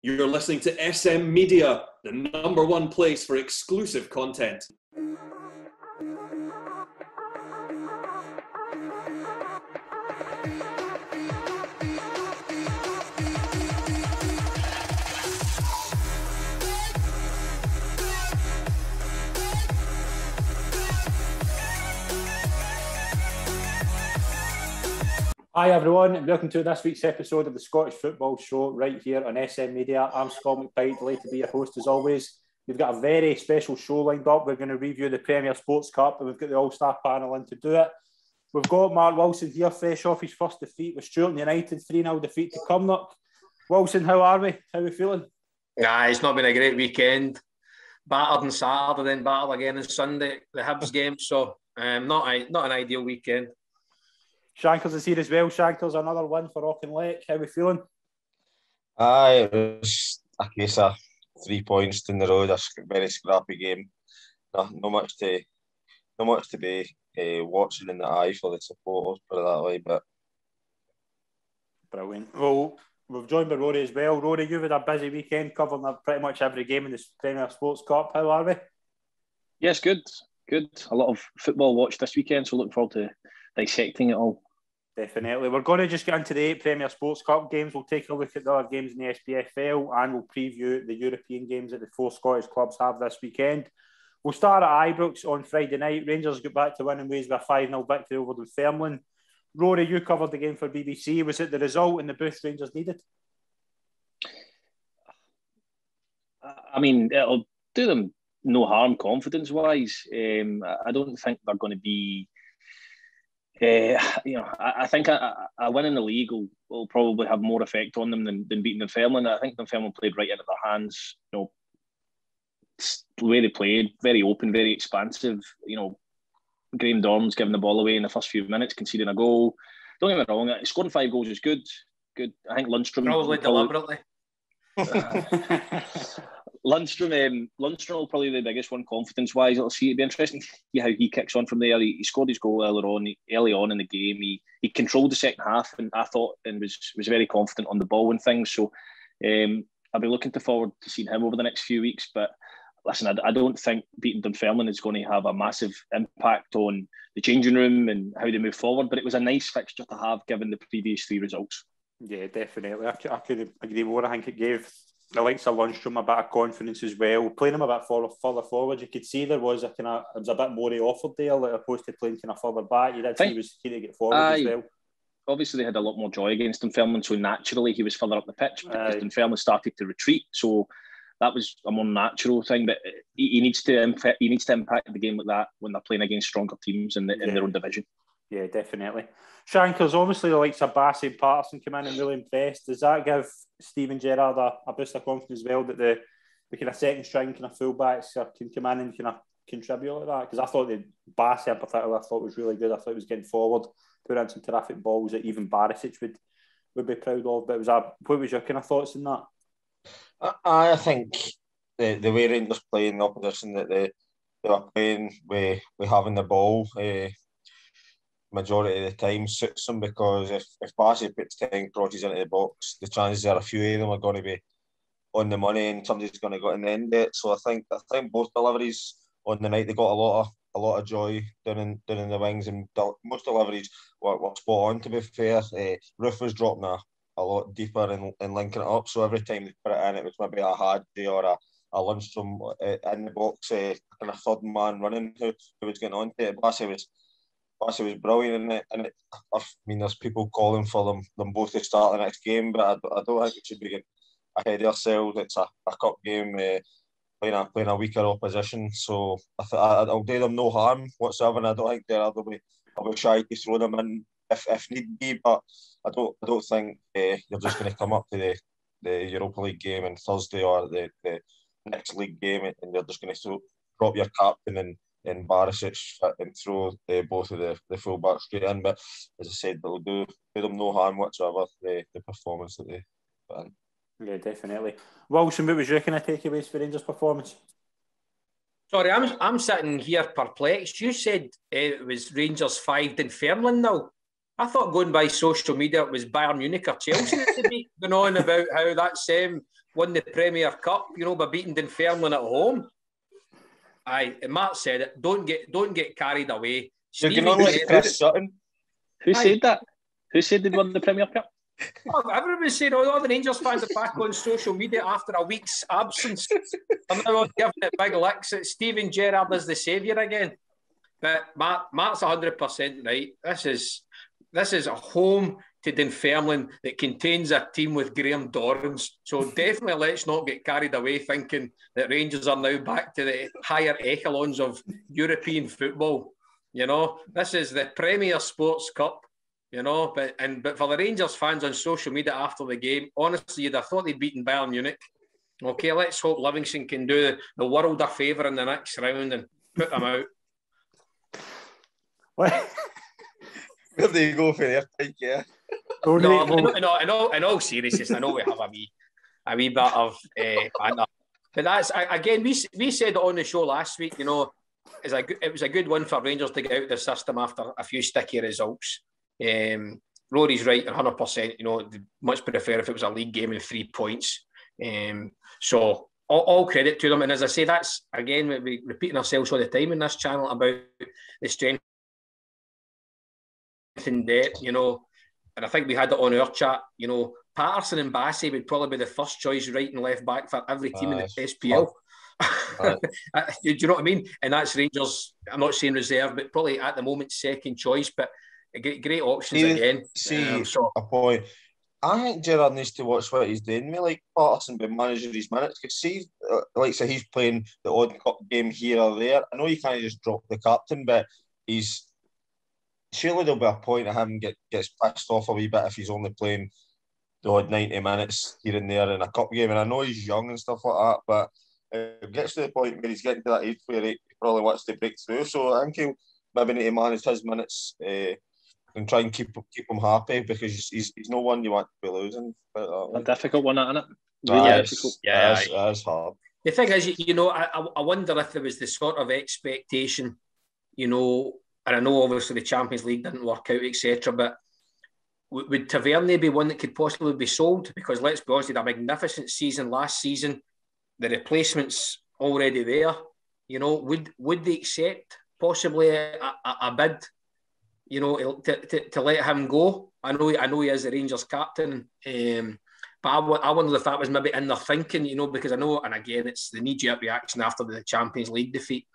You're listening to SM Media, the #1 place for exclusive content. Hi everyone, and welcome to this week's episode of the Scottish Football Show right here on SM Media. I'm Scott McPike, delighted to be your host as always. We've got a very special show lined up. We're going to review the Premier Sports Cup, and we've got the All-Star panel in to do it. We've got Mark Wilson here, fresh off his first defeat with Stuart United, 3-0 defeat to Cumnock. Wilson, how are we? How are we feeling? It's not been a great weekend. Battered on Saturday, then battered again on Sunday, the Hibs game, so not an ideal weekend. Shankers is here as well. Shankers, another win for Auchinleck. How are we feeling? It was a case of 3 points in the road. A very scrappy game. Not much to be watching in the eye for the supporters, put it that way. But brilliant. Well, we've joined by Rory as well. Rory, you've had a busy weekend covering pretty much every game in the Premier Sports Cup. How are we? Yes, good. A lot of football watched this weekend, so looking forward to dissecting it all. Definitely. We're going to just get into the 8 Premier Sports Cup games. We'll take a look at the other games in the SPFL and we'll preview the European games that the 4 Scottish clubs have this weekend. We'll start at Ibrox on Friday night. Rangers got back to winning ways with a 5-0 victory over Dunfermline. Rory, you covered the game for BBC. Was it the result in the booth Rangers needed? I mean, it'll do them no harm confidence-wise. I don't think they're going to be... I think a win in the league will probably have more effect on them than beating Dunfermline. I think Dunfermline played right into their hands. The way they played, very open, very expansive. Graham Dorn's giving the ball away in the first few minutes, conceding a goal. Don't get me wrong, scoring 5 goals is good. I think Lundstrom... Probably deliberately. Lundstrom will probably be the biggest one confidence-wise. It'll be interesting to see how he kicks on from there. He scored his goal early on in the game. He controlled the second half, and I thought, and was very confident on the ball and things. So I'll be looking forward to seeing him over the next few weeks. But listen, I don't think beating Dunfermline is going to have a massive impact on the changing room and how they move forward. But it was a nice fixture to have given the previous 3 results. Yeah, definitely. I could agree more. I think it gave the likes of Lundstrom a bit of confidence as well. Playing him a bit further forward, you could see there was a bit more he offered there, like opposed to playing kind of further back. You did see he was keen to get forward as well. Obviously, they had a lot more joy against Dunfermline, so naturally he was further up the pitch because Dunfermline started to retreat. So that was a more natural thing. But he needs to impact the game like that when they're playing against stronger teams in their own division. Yeah, definitely. Shankers, obviously the likes of Bassey and Patterson come in and really impressed. Does that give Steven Gerrard a boost of confidence as well that the kind of second string kind of fullbacks can come in and kind of contribute like that? Because I thought the Bassey in particular was really good. I thought he was getting forward, put in some terrific balls that even Barisic would be proud of. But what was your kind of thoughts on that? I think the way Rangers play in the opposition that they are playing with having the ball majority of the time suits them, because if Bassey puts 10 crosses into the box, the chances are a few of them are going to be on the money and somebody's going to go in the end it. So I think both deliveries on the night, they got a lot of joy down in the wings, and most deliveries were spot on, to be fair. Roof was dropping a lot deeper and linking it up, so every time they put it in, it was maybe a Hadji or a Lundstrom in the box, kind of third man running who was getting on to it. Bassey was brilliant in it, and I mean, there's people calling for them both to start the next game, but I don't think we should be getting ahead of ourselves. It's a cup game, playing a weaker opposition, so I'll do them no harm whatsoever, and I don't think Gerrard will be shy to throw them in if need be, but I don't think you're just going to come up to the Europa League game on Thursday or the next league game and you're just going to drop your captain and Barisic and throw both of the full-backs straight in. But as I said, they'll do them no harm whatsoever, the performance that they put in. Yeah, definitely. Wilson, what was your kind of takeaways for Rangers' performance? Sorry, I'm sitting here perplexed. You said it was Rangers 5 Dunfermline now. I thought going by social media it was Bayern Munich or Chelsea to be going on about how that same won the Premier Cup, by beating Dunfermline at home. Aye, and Matt said it. Don't get carried away. You're going on like Chris Sutton. Who said that? Who said they'd won the Premier Cup? Oh, everyone said all the Rangers fans are back on social media after a week's absence. I'm now giving it big licks. It's Steven Gerrard is the saviour again. But Matt's 100% right. This is a home to Dunfermline that contains a team with Graham Dorrans. So definitely let's not get carried away thinking that Rangers are now back to the higher echelons of European football. This is the Premier Sports Cup. But for the Rangers fans on social media after the game, honestly, you'd have thought they'd beaten Bayern Munich. Okay, let's hope Livingston can do the world a favour in the next round and put them out. Where do you go for their take, yeah? In all seriousness, I know we have a wee bit of banter. But that's, again, we said it on the show last week, it was a good one for Rangers to get out of the system after a few sticky results. Rory's right, 100%. Much prefer if it was a league game and 3 points. So all credit to them. And as I say, that's again we're repeating ourselves all the time in this channel about the strength in debt. And I think we had it on our chat. Patterson and Bassey would probably be the first choice right and left back for every team in the SPL. Do you know what I mean? And that's Rangers. I'm not saying reserve, but probably at the moment second choice. But great options again. A point. I think Gerrard needs to watch what he's doing. Like Patterson be managing his minutes because he's playing the odd cup game here or there. I know you can't just drop the captain, but surely there'll be a point of him gets pissed off a wee bit if he's only playing the odd 90 minutes here and there in a cup game. And I know he's young and stuff like that, but it gets to the point where he's getting to that age where he probably wants to break through. So I think he'll maybe need to manage his minutes and try and keep him happy because he's no one you want to be losing. A difficult one, isn't it? Really difficult. Yeah, it's hard. The thing is, I wonder if there was the sort of expectation, and I know obviously the Champions League didn't work out, etc. But would Tavernier be one that could possibly be sold? Because let's be honest, he had a magnificent season last season. The replacement's already there. Would they accept possibly a bid? To let him go. I know he is the Rangers captain, but I wonder if that was maybe in their thinking, because I know, and again, it's the knee-jerk reaction after the Champions League defeat,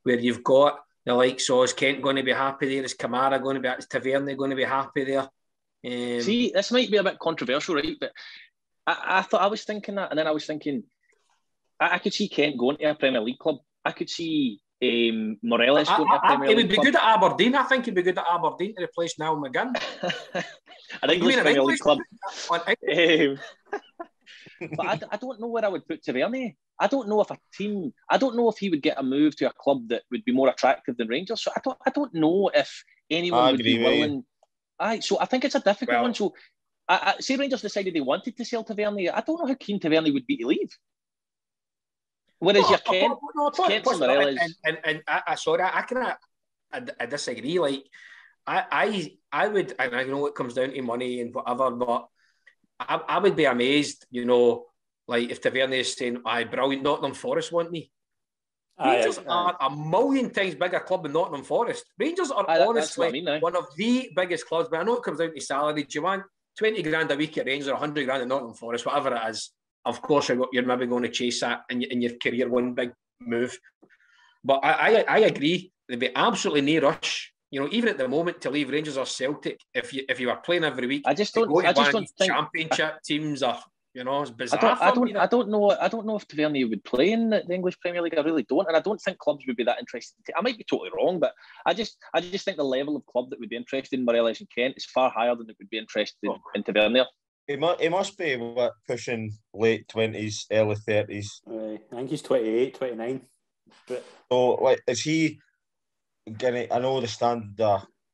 where you've got the likes of, is Kent going to be happy there? Is Kamara going to be, is Tavernier going to be happy there? See, this might be a bit controversial, right? But I thought I was thinking that, and then I was thinking, I could see Kent going to a Premier League club. I could see Morelos going to a Premier League He would be good at Aberdeen. I think he'd be good at Aberdeen to replace Niall McGinn. An English Premier League club. But I don't know where I would put Tavernier. I don't know if he would get a move to a club that would be more attractive than Rangers. So I don't know if anyone would be willing. So I think it's a difficult one. So I say Rangers decided they wanted to sell Tavernier. I don't know how keen Tavernier would be to leave. Whereas your Kent and Morelos. Sorry, I disagree. Like I would, and I know it comes down to money and whatever, but I would be amazed, like if Tavernier is saying, brilliant, Nottingham Forest want me. Rangers are a million times bigger club than Nottingham Forest. Rangers are honestly one of the biggest clubs, but I know it comes down to salary. Do you want 20 grand a week at Rangers or 100 grand at Nottingham Forest, whatever it is? Of course, you're maybe going to chase that in your career, one big move. But I agree, there'd be absolutely no rush. Even at the moment to leave Rangers or Celtic, if you were playing every week, I just don't think Championship teams are. It's bizarre. I don't know if Tavernier would play in the English Premier League. I really don't, and I don't think clubs would be that interested. I might be totally wrong, but I just think the level of club that would be interested in Morelos and Kent is far higher than it would be interested in Tavernier. He must be pushing late 20s, early 30s. I think he's 28, 29. But so, is he going to... I know the standard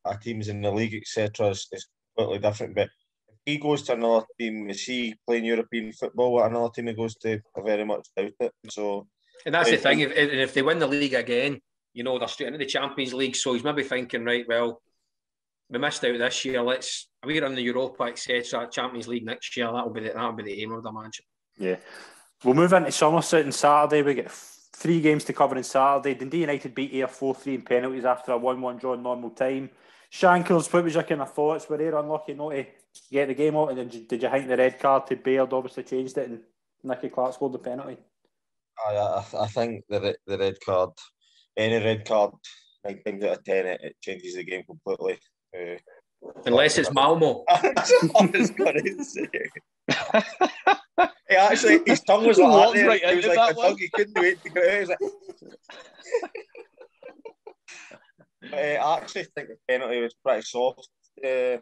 of teams in the league, etc., is completely different, but if he goes to another team, is he playing European football at another team he goes to? I very much doubt it. So, and that's the thing, if they win the league again, they're straight into the Champions League, so he's maybe thinking, right, well, we missed out this year. We're in the Europa, etc. Champions League next year. That'll be the aim, I would imagine. Yeah. We'll move into Somerset on Saturday. We get 3 games to cover on Saturday. Dundee United beat Ayr 4-3 in penalties after a 1-1 draw in normal time. Shankers, what was your kind of thoughts? Were Ayr unlucky not to get the game out? And then did you think the red card to Baird obviously changed it and Nicky Clark scored the penalty? I think the red card, any red card, 9 times out of 10, it changes the game completely. Unless it's Malmo. That's what I was going to say. He actually, his tongue was like that. Right, he was like a dog. He couldn't wait to get out. He was like... But I actually think the penalty was pretty soft. Ayer's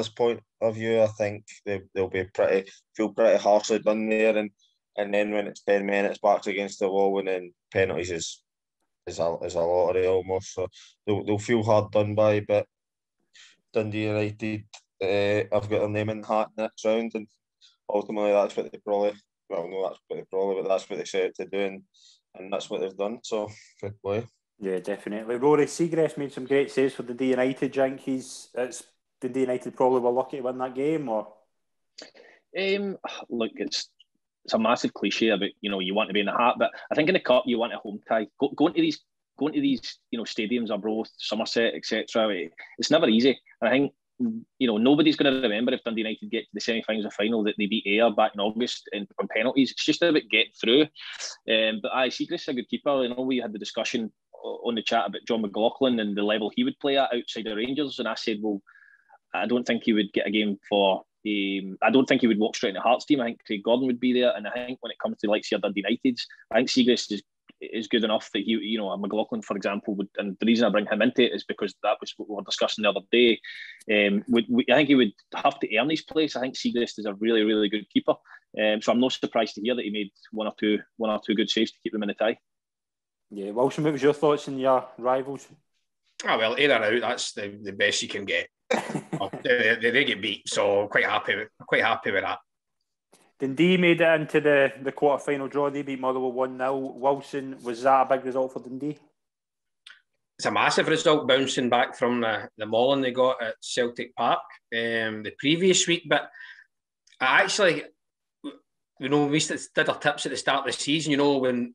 point of view, I think they'll be feel pretty harshly done there, and then when it's 10 minutes backs against the wall, and then penalties is a lottery almost. So they'll feel hard done by. But Dundee United, I've got their name in the hat next round, and ultimately that's what they probably. Well, no, that's what they probably, but that's what they set out to do, and that's what they've done. So good play. Yeah, definitely. Rory, Seagrass made some great saves for Dundee United. Do you think Dundee United probably were lucky to win that game, or? Look, it's a massive cliche about you want to be in the hat, but I think in the cup you want a home tie. Going to these stadiums, Arbroath, Somerset, etc. It's never easy. And I think nobody's going to remember if Dundee United get to the semi-finals or final that they beat Ayr back in August on penalties. It's just about getting through. But Seagrass is a good keeper. We had the discussion on the chat about John McLaughlin and the level he would play at outside the Rangers, and I said, well, I don't think he would get a game for. I don't think he would walk straight in the Hearts team. I think Craig Gordon would be there, and I think when it comes to likes of Dundee United's, I think Seagrass is good enough that he, a McLaughlin, for example, would. And the reason I bring him into it is because that was what we were discussing the other day. I think he would have to earn his place. I think Seagrass is a really, really good keeper, so I'm not surprised to hear that he made one or two good saves to keep them in the tie. Yeah, Wilson, what was your thoughts on your rivals? Oh well, Ayr out. That's the best you can get. They get beat, so quite happy with that. Dundee made it into the quarter-final draw. They beat Motherwell 1-0. Wilson, was that a big result for Dundee? It's a massive result, bouncing back from the mauling they got at Celtic Park the previous week. But I actually, we did our tips at the start of the season, when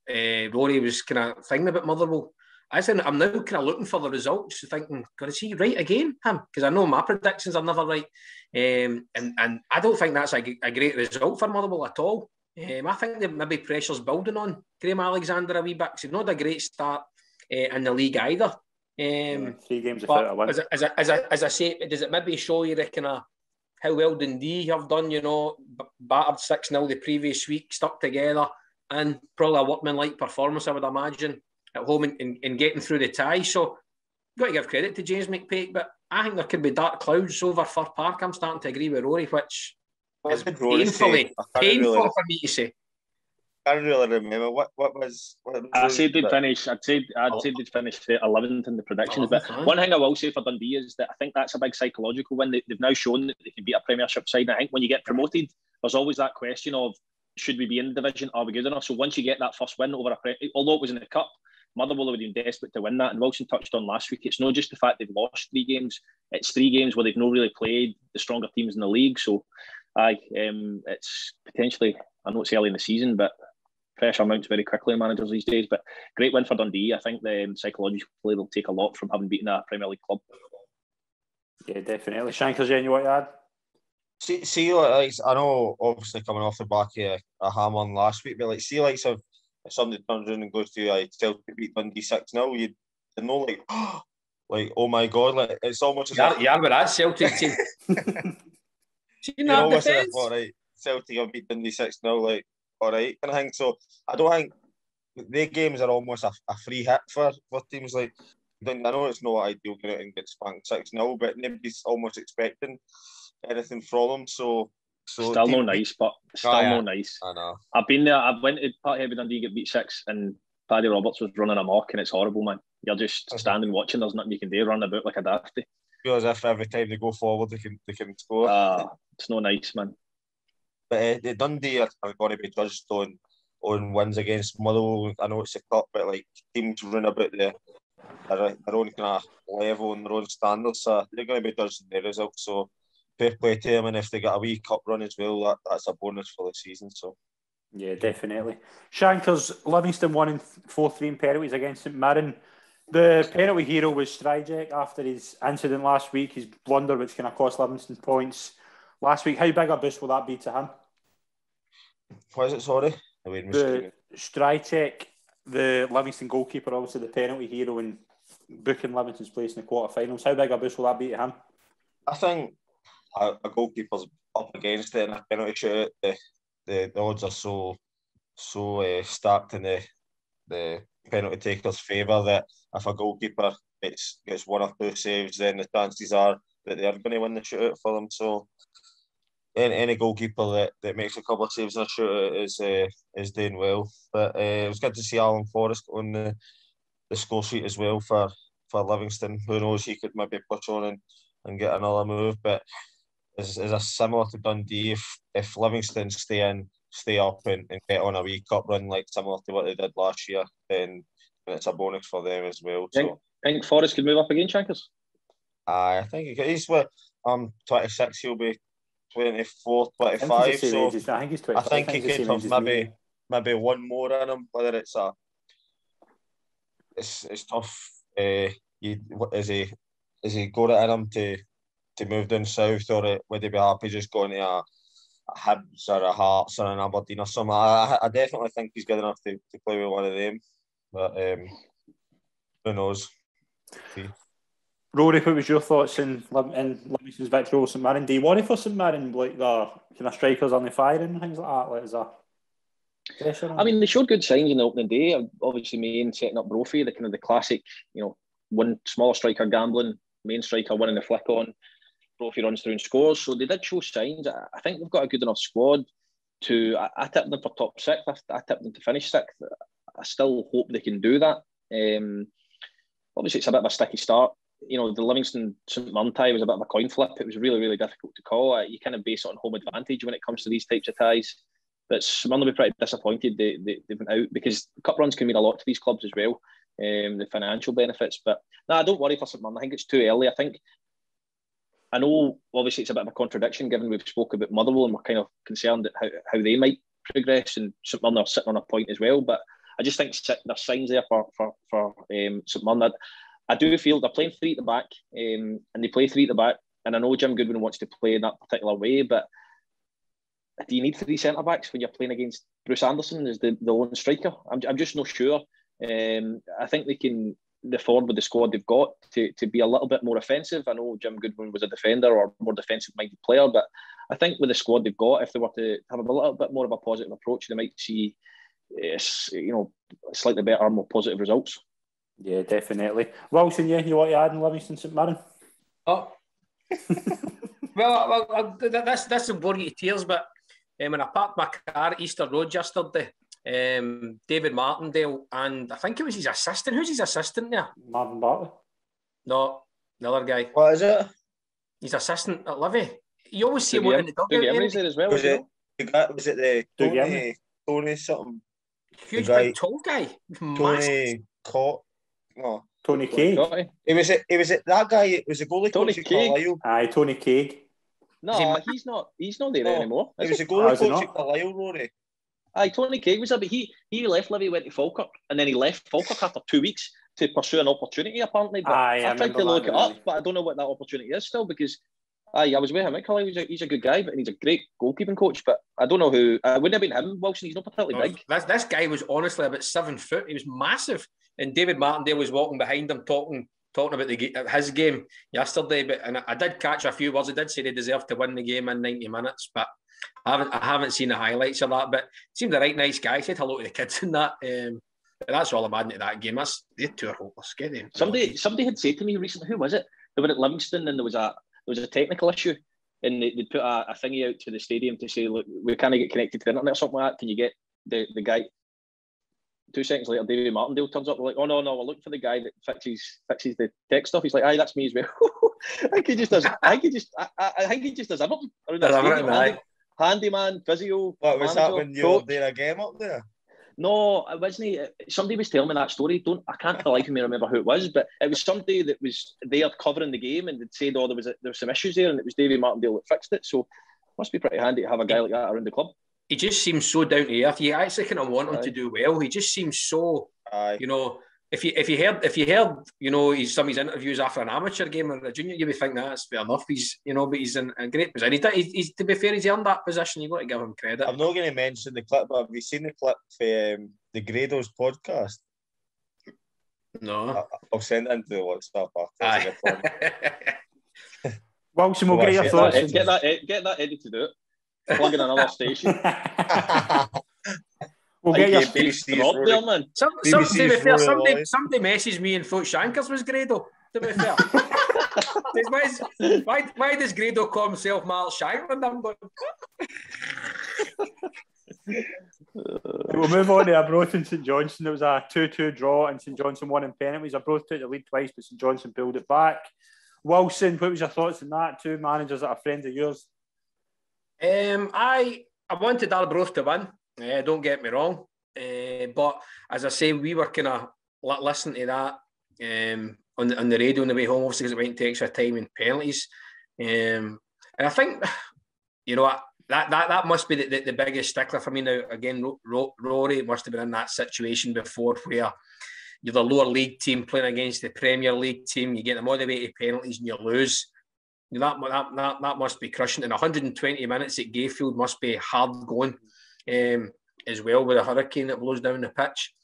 Rory was kind of thinking about Motherwell. I'm now kind of looking for the results, thinking, God, is he right again, him? Because I know my predictions are never right. And I don't think that's a great result for Motherwell at all. I think that maybe pressure's building on Graham Alexander a wee bit, because he's not a great start in the league either. 3 games without a win. As I say, does it maybe show you how well Dundee have done, battered 6-0 the previous week, stuck together, and probably a workmanlike performance, I would imagine, at home in getting through the tie. So you've got to give credit to James McPake, but I think there could be dark clouds over Fir Park. I'm starting to agree with Rory, which is painful for me to say. I can't really remember what was. I said they'd finish. I'd said they'd finish 11th in the predictions. But one thing I will say for Dundee is that I think that's a big psychological win. They've now shown that they can beat a Premiership side. And I think when you get promoted, there's always that question of, should we be in the division? Are we good enough? So once you get that first win over although it was in the cup, Motherwell would have been desperate to win that. And Wilson touched on last week, it's not just the fact they've lost 3 games, it's 3 games where they've not really played the stronger teams in the league. So it's potentially, I know it's early in the season, but pressure mounts very quickly in managers these days. But great win for Dundee. I think psychologically they'll take a lot from having beaten a Premier League club. Yeah, definitely. Shankers, you want to add? See, like, I know obviously coming off the back of a ham on last week, but like, see, like, if somebody turns around and goes to Celtic beat Dundee 6-0, you know, like, like, oh my God, like, it's almost as if... Yeah, but that Celtic team. You know, almost as if, all right, Celtic have beat Dundee 6-0, like, all right, kind of thing. So I don't think their games are almost a free hit for teams like Dundee. I know it's not ideal going out and get spanked 6-0, but nobody's almost expecting anything from them. So still no nice, but still no nice. I know. I've been there. I went to Park Heavy Dundee, get beat 6, and Paddy Roberts was running amok, and it's horrible, man. You're just standing watching. There's nothing you can do. Run about like a dafty. Feels as if every time they go forward, they can score. It's no nice, man. But the Dundee are going to be judged on wins against Motherwell. I know it's a cup, but like teams run about the their own kind of level and their own standards. So they're going to be judging their results. So fair play to them, and if they get a wee cup run as well, that's a bonus for the season. So yeah, definitely. Shankers, Livingston won in 4-3 in penalties against St Mirren. The penalty hero was Stryjek after his incident last week, his blunder, which kind of cost Livingston points last week. How big a boost will that be to him? What is it, sorry? The Stryjek, the Livingston goalkeeper, obviously the penalty hero, and booking Livingston's place in the quarterfinals. How big a boost will that be to him? I think a goalkeeper's up against it in a penalty shootout. The odds are so stacked in the penalty taker's favour that if a goalkeeper gets one or two saves, then the chances are that they are going to win the shootout for them. So any goalkeeper that makes a couple of saves in a shootout is doing well. But it was good to see Alan Forrest on the score sheet as well for Livingston. Who knows, he could maybe push on and get another move. But is a similar to Dundee. If Livingston stay up and get on a wee cup run like similar to what they did last year, then it's a bonus for them as well. So think Forrest could move up again, Shankers? I think he could. He's 26. He'll be 24, 25. So I think he's 25. I think he could have maybe one more in him. Whether it's tough. Is he got it in him to move down south, or would he be happy just going to a Hibs or a Hearts or an Aberdeen or something? I definitely think he's good enough to play with one of them, but who knows? See. Rory, what was your thoughts in Livingston's victory over St Mirren? Do you worry for St Mirren, like the kind of strikers on the firing and things like that? Like, is that pressure on? I mean, they showed good signs in the opening day. Obviously, Main setting up Brophy, the kind of the classic, one smaller striker gambling, main striker winning the flick on. Brophy runs through and scores. So they did show signs. I think they've got a good enough squad to... I tipped them for top six. I tipped them to finish sixth. I still hope they can do that. Obviously, it's a bit of a sticky start. The Livingston St Mirren tie was a bit of a coin flip. It was really, really difficult to call. You kind of base it on home advantage when it comes to these types of ties. But St Mirren will be pretty disappointed they went out, because cup runs can mean a lot to these clubs as well, the financial benefits. But no, I don't worry for St Mirren. I think it's too early. I know, obviously, it's a bit of a contradiction given we've spoke about Motherwell and we're kind of concerned at how they might progress, and St Mirren are sitting on a point as well. But I just think there's signs there for St Mirren. I do feel they're playing three at the back, and they play three at the back. And I know Jim Goodwin wants to play in that particular way, but do you need three centre backs when you're playing against Bruce Anderson as the lone striker? I'm just not sure. I think they can afford with the squad they've got to be a little bit more offensive. I know Jim Goodwin was a defender or more defensive minded player, but I think with the squad they've got, if they were to have a little bit more of a positive approach, they might see slightly better, more positive results. Yeah, definitely. Wilson, you want to add in Livingston St Mirren? Oh, well, this will bore you to tears, but when I parked my car at Easter Road yesterday, David Martindale, and I think it was his assistant. Who's his assistant there? Marvin Bartley? No, another guy. What is it? His assistant at Livy. You always see him in the dugout. Emery's there as well. Was it the Tony something? Huge big tall guy. Tony Cott. No. Tony Craig. It was that guy. It was a goalie coach at Carlisle. Aye, Tony Craig. No, he's not there anymore. It was a goalie coach at Carlisle, Rory. Aye, Tony Craig was there, but he left Livy, went to Falkirk, and then he left Falkirk after 2 weeks to pursue an opportunity, apparently. But I've tried to look it up, but I don't know what that opportunity is still, because I was with him at Carlisle. He's a good guy, but he's a great goalkeeping coach. But I don't know who. I wouldn't have been him, Wilson. He's not particularly big. This guy was honestly about 7 foot. He was massive. And David Martindale was walking behind him, talking about his game yesterday. And I did catch a few words. He did say they deserved to win the game in 90 minutes, but I haven't seen the highlights of that. But he seemed a right nice guy. He said hello to the kids in that. That's all I'm adding to that game. They two are hopeless. Somebody had said to me recently, who was it? They were at Livingston, and there was a technical issue, and they put a thingy out to the stadium to say, look, we can't get connected to the internet or something like that. Can you get the guy? 2 seconds later, David Martindale turns up. We're like, oh no, we're looking for the guy that fixes the tech stuff. He's like, aye, that's me as well. I think he just does. I think he just does everything. Handyman, physio. What was that when you were doing a game up there? No, it wasn't. Somebody was telling me that story. I can't for the life of me remember who it was, but it was somebody that was there covering the game and they'd said, there was some issues there, and it was Davy Martindale that fixed it. So it must be pretty handy to have a guy like that around the club. He just seems so down to earth. You actually kind of want him to do well. He just seems so, you know. If you heard, you know, some of his interviews after an amateur game or a junior, you'd be thinking that's fair enough. He's, you know, but he's in a great position. He's to be fair, he's earned that position. You've got to give him credit. I'm not going to mention the clip, but have you seen the clip for the Grados podcast? No, I'll send it into the WhatsApp after. Wilson, we'll get your thoughts. Get that Eddie to do it. Plug in another station. We'll get your there, man. Somebody messaged me and thought Shankers was Grado, to be fair. why does Grado call himself Mark Shankland? We'll move on to Arbroath and St Johnstone. There was a 2-2 draw and St Johnstone won in penalties. Arbroath took the lead twice, but St Johnstone pulled it back. Wilson, what was your thoughts on that? Two managers that are friends of yours. I wanted Arbroath to win. Don't get me wrong, but as I say, we were kind of listening to that on the radio on the way home, obviously because it went to extra time and penalties. And I think, you know, that must be the biggest stickler for me now. Again, Rory must have been in that situation before where you're the lower league team playing against the Premier League team. You get them all the way to penalties and you lose. That must be crushing. And 120 minutes at Gayfield must be hard going. As well with a hurricane that blows down the pitch.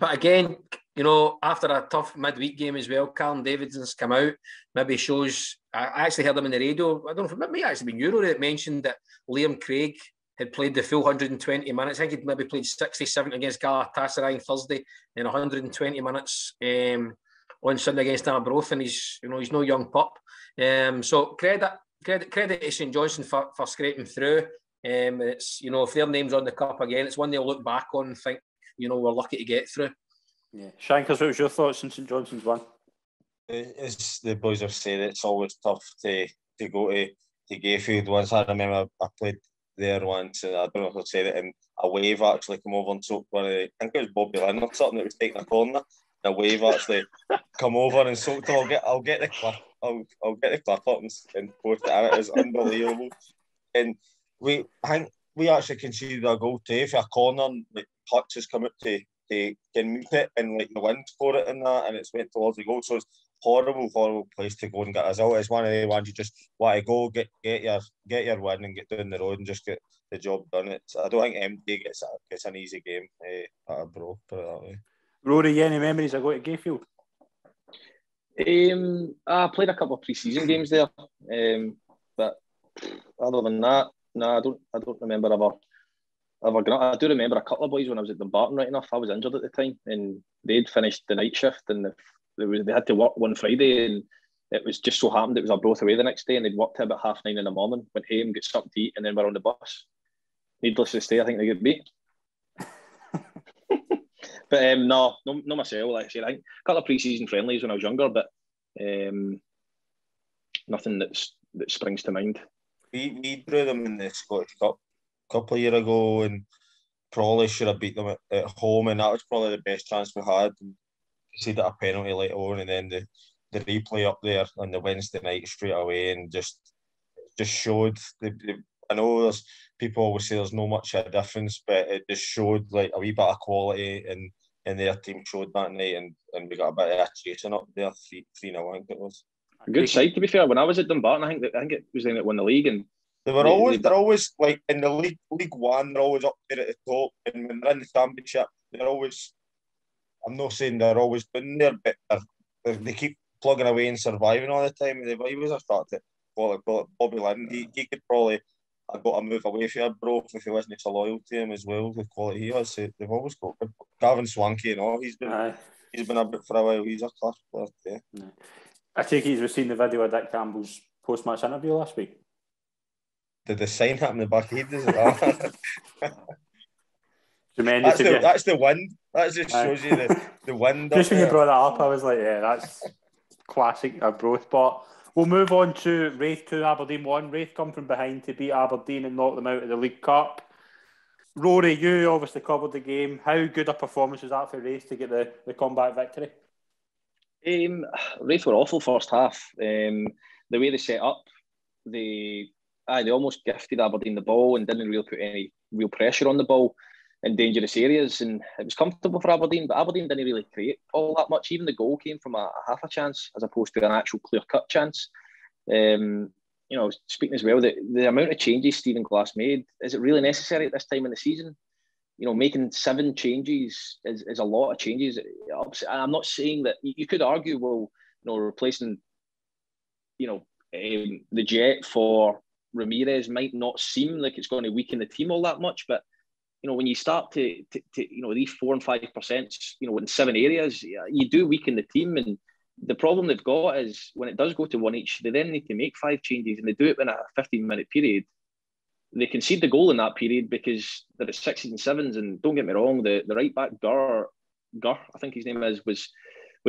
But again, you know, after a tough midweek game as well, Callum Davidson's come out, maybe shows. I actually heard him on the radio. I don't know if it may actually been Euro that mentioned that Liam Craig had played the full 120 minutes. I think he'd maybe played 67 against Galatasaray on Thursday and 120 minutes on Sunday against Arbroath, and he's no young pup. So credit to St Johnstone for scraping through. It's, you know, if their name's on the cup again, it's one they'll look back on and think, you know, we're lucky to get through. Yeah, Shankers, what was your thoughts on St Johnstone's one? As the boys have said, it's always tough to go to Gayfield once. I remember I played there once, and I don't know if I said it, and a wave actually come over and soaked one of the, I think it was Bobby Lynn or something that was taking a corner. A wave actually come over and soaked it. I'll get the clip. I'll get the clip up and post it. And it was unbelievable. And I think we actually conceded a goal too for a corner. Like Hutch has come out to meet it, and like the wind for it and that, and it's went towards the goal. So it's horrible place to go and get a result. It's one of the ones you just want to go get your win and get down the road and just get the job done. I don't think MD gets an easy game at Arbroath, put it that way. Rory, any memories of going to Gayfield? I played a couple of pre-season games there, but other than that, no, I don't remember ever. I do remember a couple of boys when I was at Dumbarton. Right enough, I was injured at the time, and they'd finished the night shift, and they had to work one Friday, and it was just so happened it was Arbroath away the next day, and they'd worked till about 9:30 in the morning. Went home, got something to eat, and then we're on the bus. Needless to say, I think they get beat. But no myself. Like I said, I think a couple of pre-season friendlies when I was younger, but nothing that springs to mind. We drew them in the Scottish Cup a couple of years ago, and probably should have beat them at home, and that was probably the best chance we had. Conceded a penalty later on, and then the replay up there on the Wednesday night straight away, and just showed I know there's people always say there's no much of a difference, but it just showed like a wee bit of quality, and their team showed that night, and we got a bit of a chasing up there, 3-0, I think it was. A good side, to be fair. When I was at Dumbarton, I think it was them that won the league, and they're always like in the League One, they're always up there at the top, and when they're in the Championship, they're always. I'm not saying they're always been there, but they keep plugging away and surviving all the time. He was a start to Bobby Lynn. He could probably have got a move away from Arbroath if he wasn't so loyal to him as well. The quality he has, so they've always got good. Gavin Swanky and all. He's been a bit for a while. He's a class player too. Yeah. I take it you've seen the video of Dick Campbell's post-match interview last week. Did the sign hit in the back of his head? That's the wind. That just shows you the wind. Just when you brought that up, I was like, yeah, that's classic Arbroath. But we'll move on to Raith 2, Aberdeen 1. Raith come from behind to beat Aberdeen and knock them out of the League Cup. Rory, you obviously covered the game. How good a performance was that for Raith to get the comeback victory? Raith were awful first half. The way they set up, they almost gifted Aberdeen the ball and didn't really put any real pressure on the ball in dangerous areas, and it was comfortable for Aberdeen, but Aberdeen didn't really create all that much. Even the goal came from a half a chance as opposed to an actual clear-cut chance. Speaking as well, the amount of changes Stephen Glass made, is it really necessary at this time in the season? Making 7 changes is a lot of changes. I'm not saying that you could argue, well, replacing, the Jet for Ramirez might not seem like it's going to weaken the team all that much, but when you start to these 4 and 5%, in 7 areas, you do weaken the team. And the problem they've got is when it does go to 1 each, they then need to make 5 changes, and they do it in a 15-minute period. They concede the goal in that period because they're at 6s and 7s. And don't get me wrong, the right back Gur, I think his name was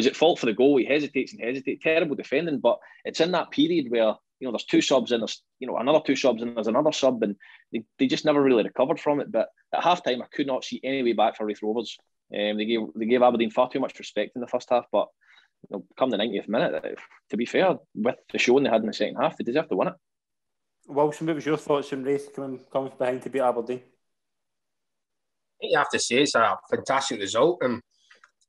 at fault for the goal. He hesitates. Terrible defending, but it's in that period where there's 2 subs and there's another 2 subs and there's another sub, and they just never really recovered from it. But at half time, I could not see any way back for Raith Rovers. They gave Aberdeen far too much respect in the first half, but come the 90th minute, to be fair, with the showing they had in the second half, they deserved to win it. Wilson, what was your thoughts on Raith coming behind to beat Aberdeen? I think you have to say it's a fantastic result. And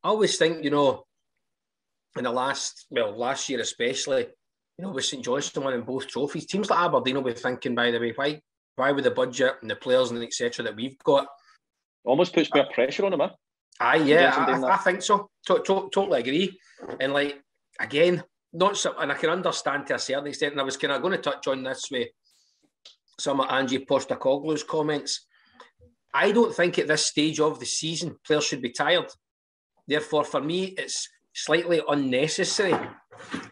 I always think, in the last year especially, with St Johnstone winning both trophies, teams like Aberdeen will be thinking, by the way, why with the budget and the players and etc. that we've got, almost puts more pressure on them, eh? I think so. Totally agree. And again, not so, and I can understand to a certain extent. And I was kind of going to touch on this with some of Angie Postacoglu's comments. I don't think at this stage of the season players should be tired. Therefore, for me, it's slightly unnecessary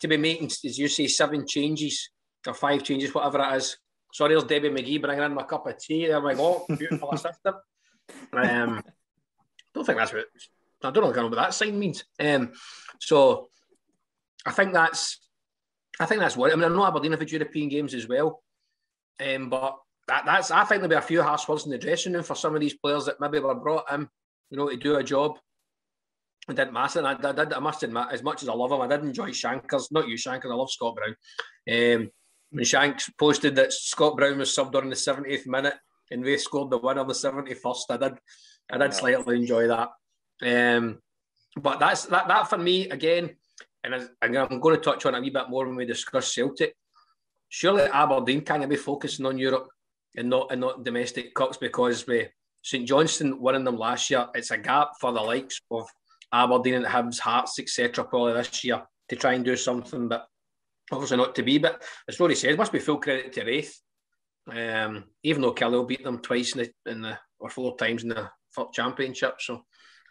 to be making, as you say, 7 changes or 5 changes, whatever it is. Sorry, there's Debbie McGee bringing in my cup of tea. There we go. Beautiful assistant. Don't think that's what. I don't know what that sign means. So I think that's what. I mean, I know Aberdeen have had European games as well, but that's. I think there'll be a few harsh words in the dressing room for some of these players that maybe were brought in, to do a job. It didn't matter. And I must admit, as much as I love him, I did enjoy Shankers. Not you, Shankers. I love Scott Brown. When Shanks posted that Scott Brown was subbed on the 70th minute and Raith scored the winner on the 71st, I did slightly enjoy that. But that's that for me again. And I'm going to touch on it a wee bit more when we discuss Celtic. Surely Aberdeen can't be focusing on Europe and not domestic cups, because with St Johnstone winning them last year, it's a gap for the likes of Aberdeen and Hibs, Hearts, etc. probably this year to try and do something, but obviously not to be. But as Rory said, it must be full credit to Raith. Even though Kelly beat them twice or 4 times in the FUT Championship, so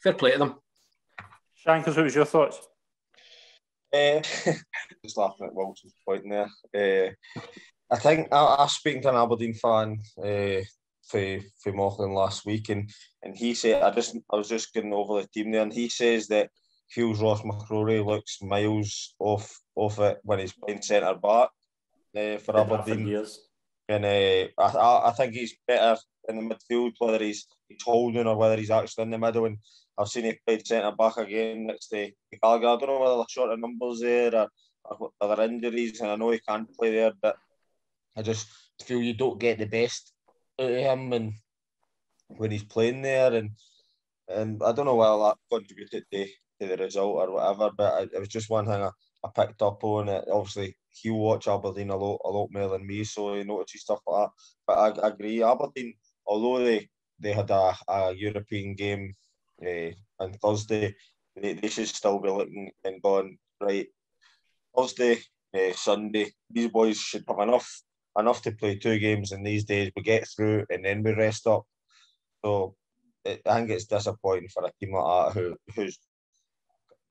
fair play to them. Shankers, what was your thoughts? Just laughing at Wilson's point there. I think I was speaking to an Aberdeen fan for Mauchline last week, and he said I was just getting over the team there, and he says that feels Ross McCrory looks miles off it when he's playing centre back for Aberdeen. And I think he's better in the midfield, whether he's holding or whether he's actually in the middle. And I've seen he played centre back again next to Gallagher. I don't know whether they're short of numbers there or other injuries, and I know he can't play there, but I just feel you don't get the best out of him and when he's playing there, and I don't know whether that contributed to the result or whatever, but it was just one thing I picked up on it. Obviously, he'll watch Aberdeen a lot more than me, so he notices stuff like that. But I agree, Aberdeen, although they had a European game on Thursday, they should still be looking and going, right, Thursday, Sunday, these boys should have enough to play 2 games in these days. We get through and then we rest up. So I think it's disappointing for a team like that who's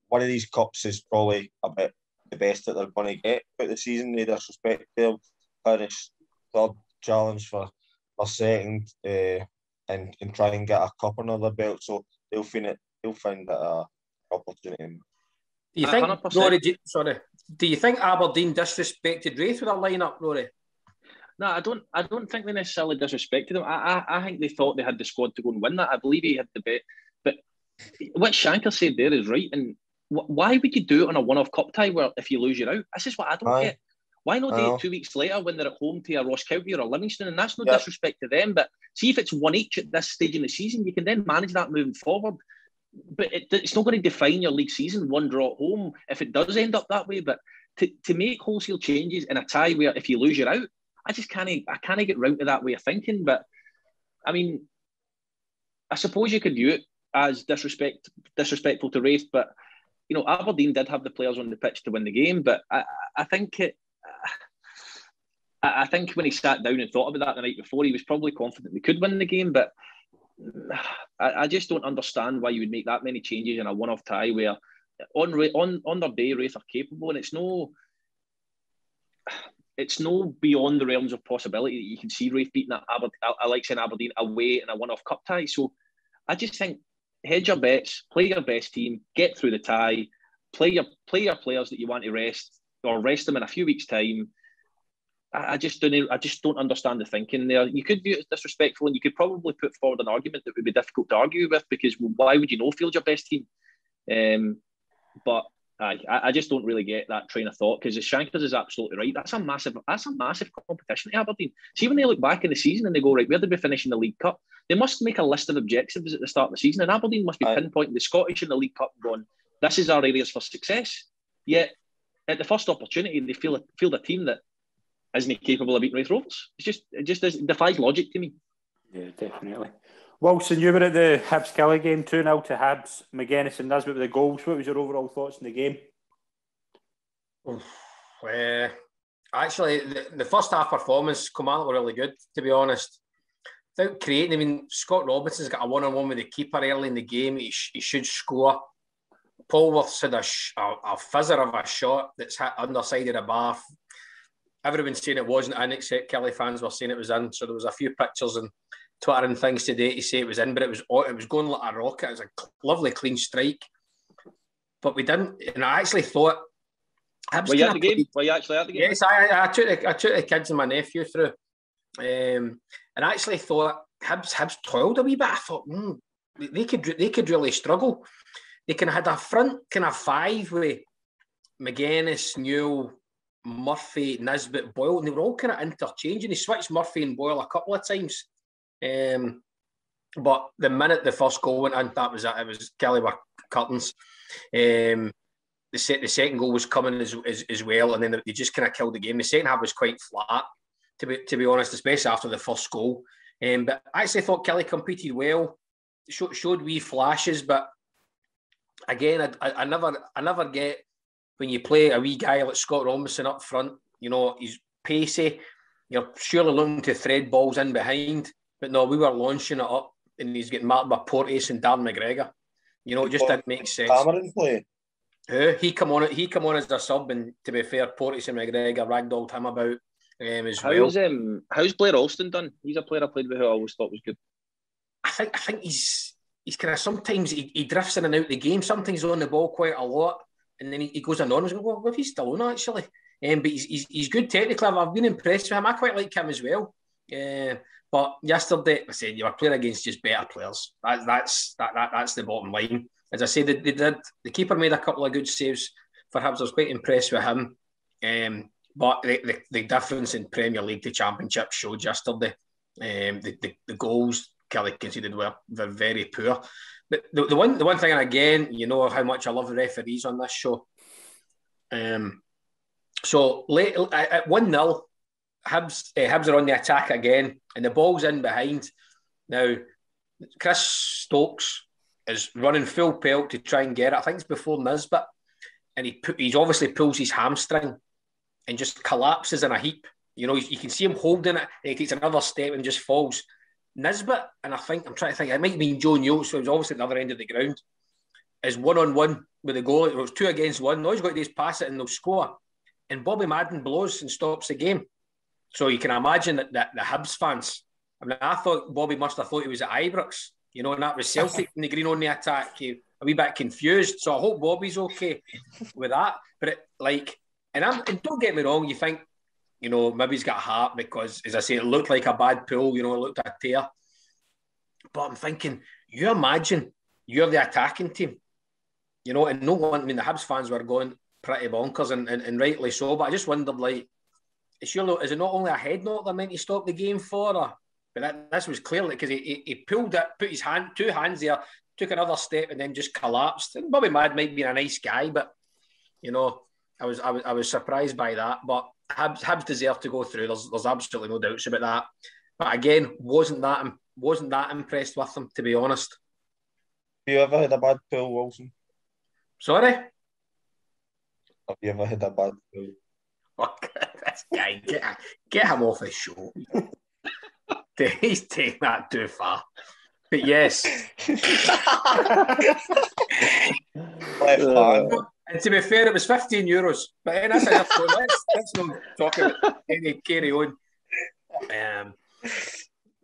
one of these cups is probably a bit the best that they're going to get out the season. They disrespect them. Finish 3rd challenge for second and try and get a cup under their belt. So they'll find it an opportunity. Do you think, Rory, do you think Aberdeen disrespected Raith with their lineup, Rory? No, I don't think they necessarily disrespected him. I think they thought they had the squad to go and win that. I believe he had the bet. But what Shankar said there is right. And why would you do it on a one-off cup tie where if you lose, you're out? This is what I don't get. Why not do it 2 weeks later when they're at home to a Ross County or a Livingston? And that's no disrespect to them. But see if it's 1 each at this stage in the season, you can then manage that moving forward. But it's not going to define your league season, one draw at home, if it does end up that way. But to make wholesale changes in a tie where if you lose, you're out, I can't get round to that way of thinking. But I mean, I suppose you could view it as disrespectful to Raith, but you know, Aberdeen did have the players on the pitch to win the game. But I think when he sat down and thought about that the night before, he was probably confident they could win the game. But I just don't understand why you would make that many changes in a one-off tie where on their day Raith are capable, and it's no beyond the realms of possibility that you can see Raith beating Aberdeen away in a one-off cup tie. So I just think hedge your bets, play your best team, get through the tie, play your players that you want to rest, or rest them in a few weeks' time. I just don't understand the thinking there. You could view it as disrespectful, and you could probably put forward an argument that would be difficult to argue with, because why would you not field your best team? But I just don't really get that train of thought, because Shankers is absolutely right. That's a massive competition to Aberdeen. See, when they look back in the season and they go, right, where did we finish in the League Cup? They must make a list of objectives at the start of the season, and Aberdeen must be pinpointing the Scottish and the League Cup and going, this is our areas for success. Yet, at the first opportunity, they field a team that isn't capable of beating Raith Rovers. It just defies logic to me. Yeah, definitely. Wilson, you were at the Hibs Kelly game, 2-0 to Hibs. McGuinness and Nisbet with the goals. What was your overall thoughts on the game? Actually, the first half performance, Kilmarnock were really good, to be honest. Without creating, I mean, Scott Robinson's got a one-on-one with the keeper early in the game. He should score. Polworth's had a fizzer of a shot that's hit underside of the bar. Everyone's saying it wasn't in, except Kelly fans were saying it was in. So there was a few pictures and Twitter and things today to say it was in, but it was going like a rocket. It was a lovely clean strike, but we didn't. And I actually thought, were you at the game? Were you actually at the game? Yes, I took the kids and my nephew through, and I actually thought Hibs toiled a wee bit. I thought they could really struggle. They kind of had a front kind of five with McGuinness, Newell, Murphy, Nisbet, Boyle, and they were all kind of interchanging. He switched Murphy and Boyle a couple of times. But the minute the first goal went in, that was it. It was Kelly with curtains. The second goal was coming as well, and then they just kind of killed the game. The second half was quite flat, to be honest, especially after the first goal. But I actually thought Kelly competed well, showed wee flashes, but again, I never get when you play a wee guy like Scott Robinson up front. You know, he's pacey. You're surely looking to thread balls in behind. But no, we were launching it up, and he's getting marked by Porteous and Darren McGregor. You know, it just didn't make sense. Cameron play. He come on as a sub, and to be fair, Porteous and McGregor ragdolled him about as well. How's Blair Alston done? He's a player I played with who I always thought was good. I think he's kind of sometimes he drifts in and out the game. Sometimes he's on the ball quite a lot, and then he goes anonymous. Well, if he's still on actually, but he's good technically. I've been impressed with him. I quite like him as well. But yesterday, I said you were playing against just better players. That's the bottom line. As I said, the keeper made a couple of good saves for Hibs. I was quite impressed with him. But the difference in Premier League to Championship showed yesterday. The goals Kelly conceded were very poor. But the one thing, and again, you know how much I love the referees on this show. So late at 1-0. Hibs are on the attack again, and the ball's in behind. Now, Chris Stokes is running full pelt to try and get it. I think it's before Nisbet, and he obviously pulls his hamstring and just collapses in a heap. You know, you can see him holding it, and he takes another step and just falls. Nisbet, and I'm trying to think, it might be Joe Newell, so it was obviously at the other end of the ground, is 1-on-1 with the goal. It was 2 against 1. All he's got to do is pass it and they'll score. And Bobby Madden blows and stops the game. So you can imagine that the Hibs fans, I mean, I thought Bobby must have thought he was at Ibrox, you know, and that was Celtic in the green on the attack. A wee bit confused. So I hope Bobby's okay with that. But and don't get me wrong, you think you know, maybe he's got heart because, as I say, it looked like a bad pull, you know, it looked like a tear. But I'm thinking, you imagine you're the attacking team, you know, and no one, I mean, the Hibs fans were going pretty bonkers and rightly so, but I just wondered, like, is it not only a head knock they're meant to stop the game for? But this was clearly because he pulled it, put his two hands there, took another step, and then just collapsed. And Bobby Mad might be a nice guy, but you know, I was surprised by that. But Hibs deserve to go through. There's absolutely no doubts about that. But again, wasn't that impressed with them, to be honest. Have you ever had a bad pull, Wilson? Sorry? Have you ever had a bad pull? Oh, this guy, get him off his show. He's taking that too far. But yes. And to be fair, it was €15. But that's enough. Let's not talk about any carry on.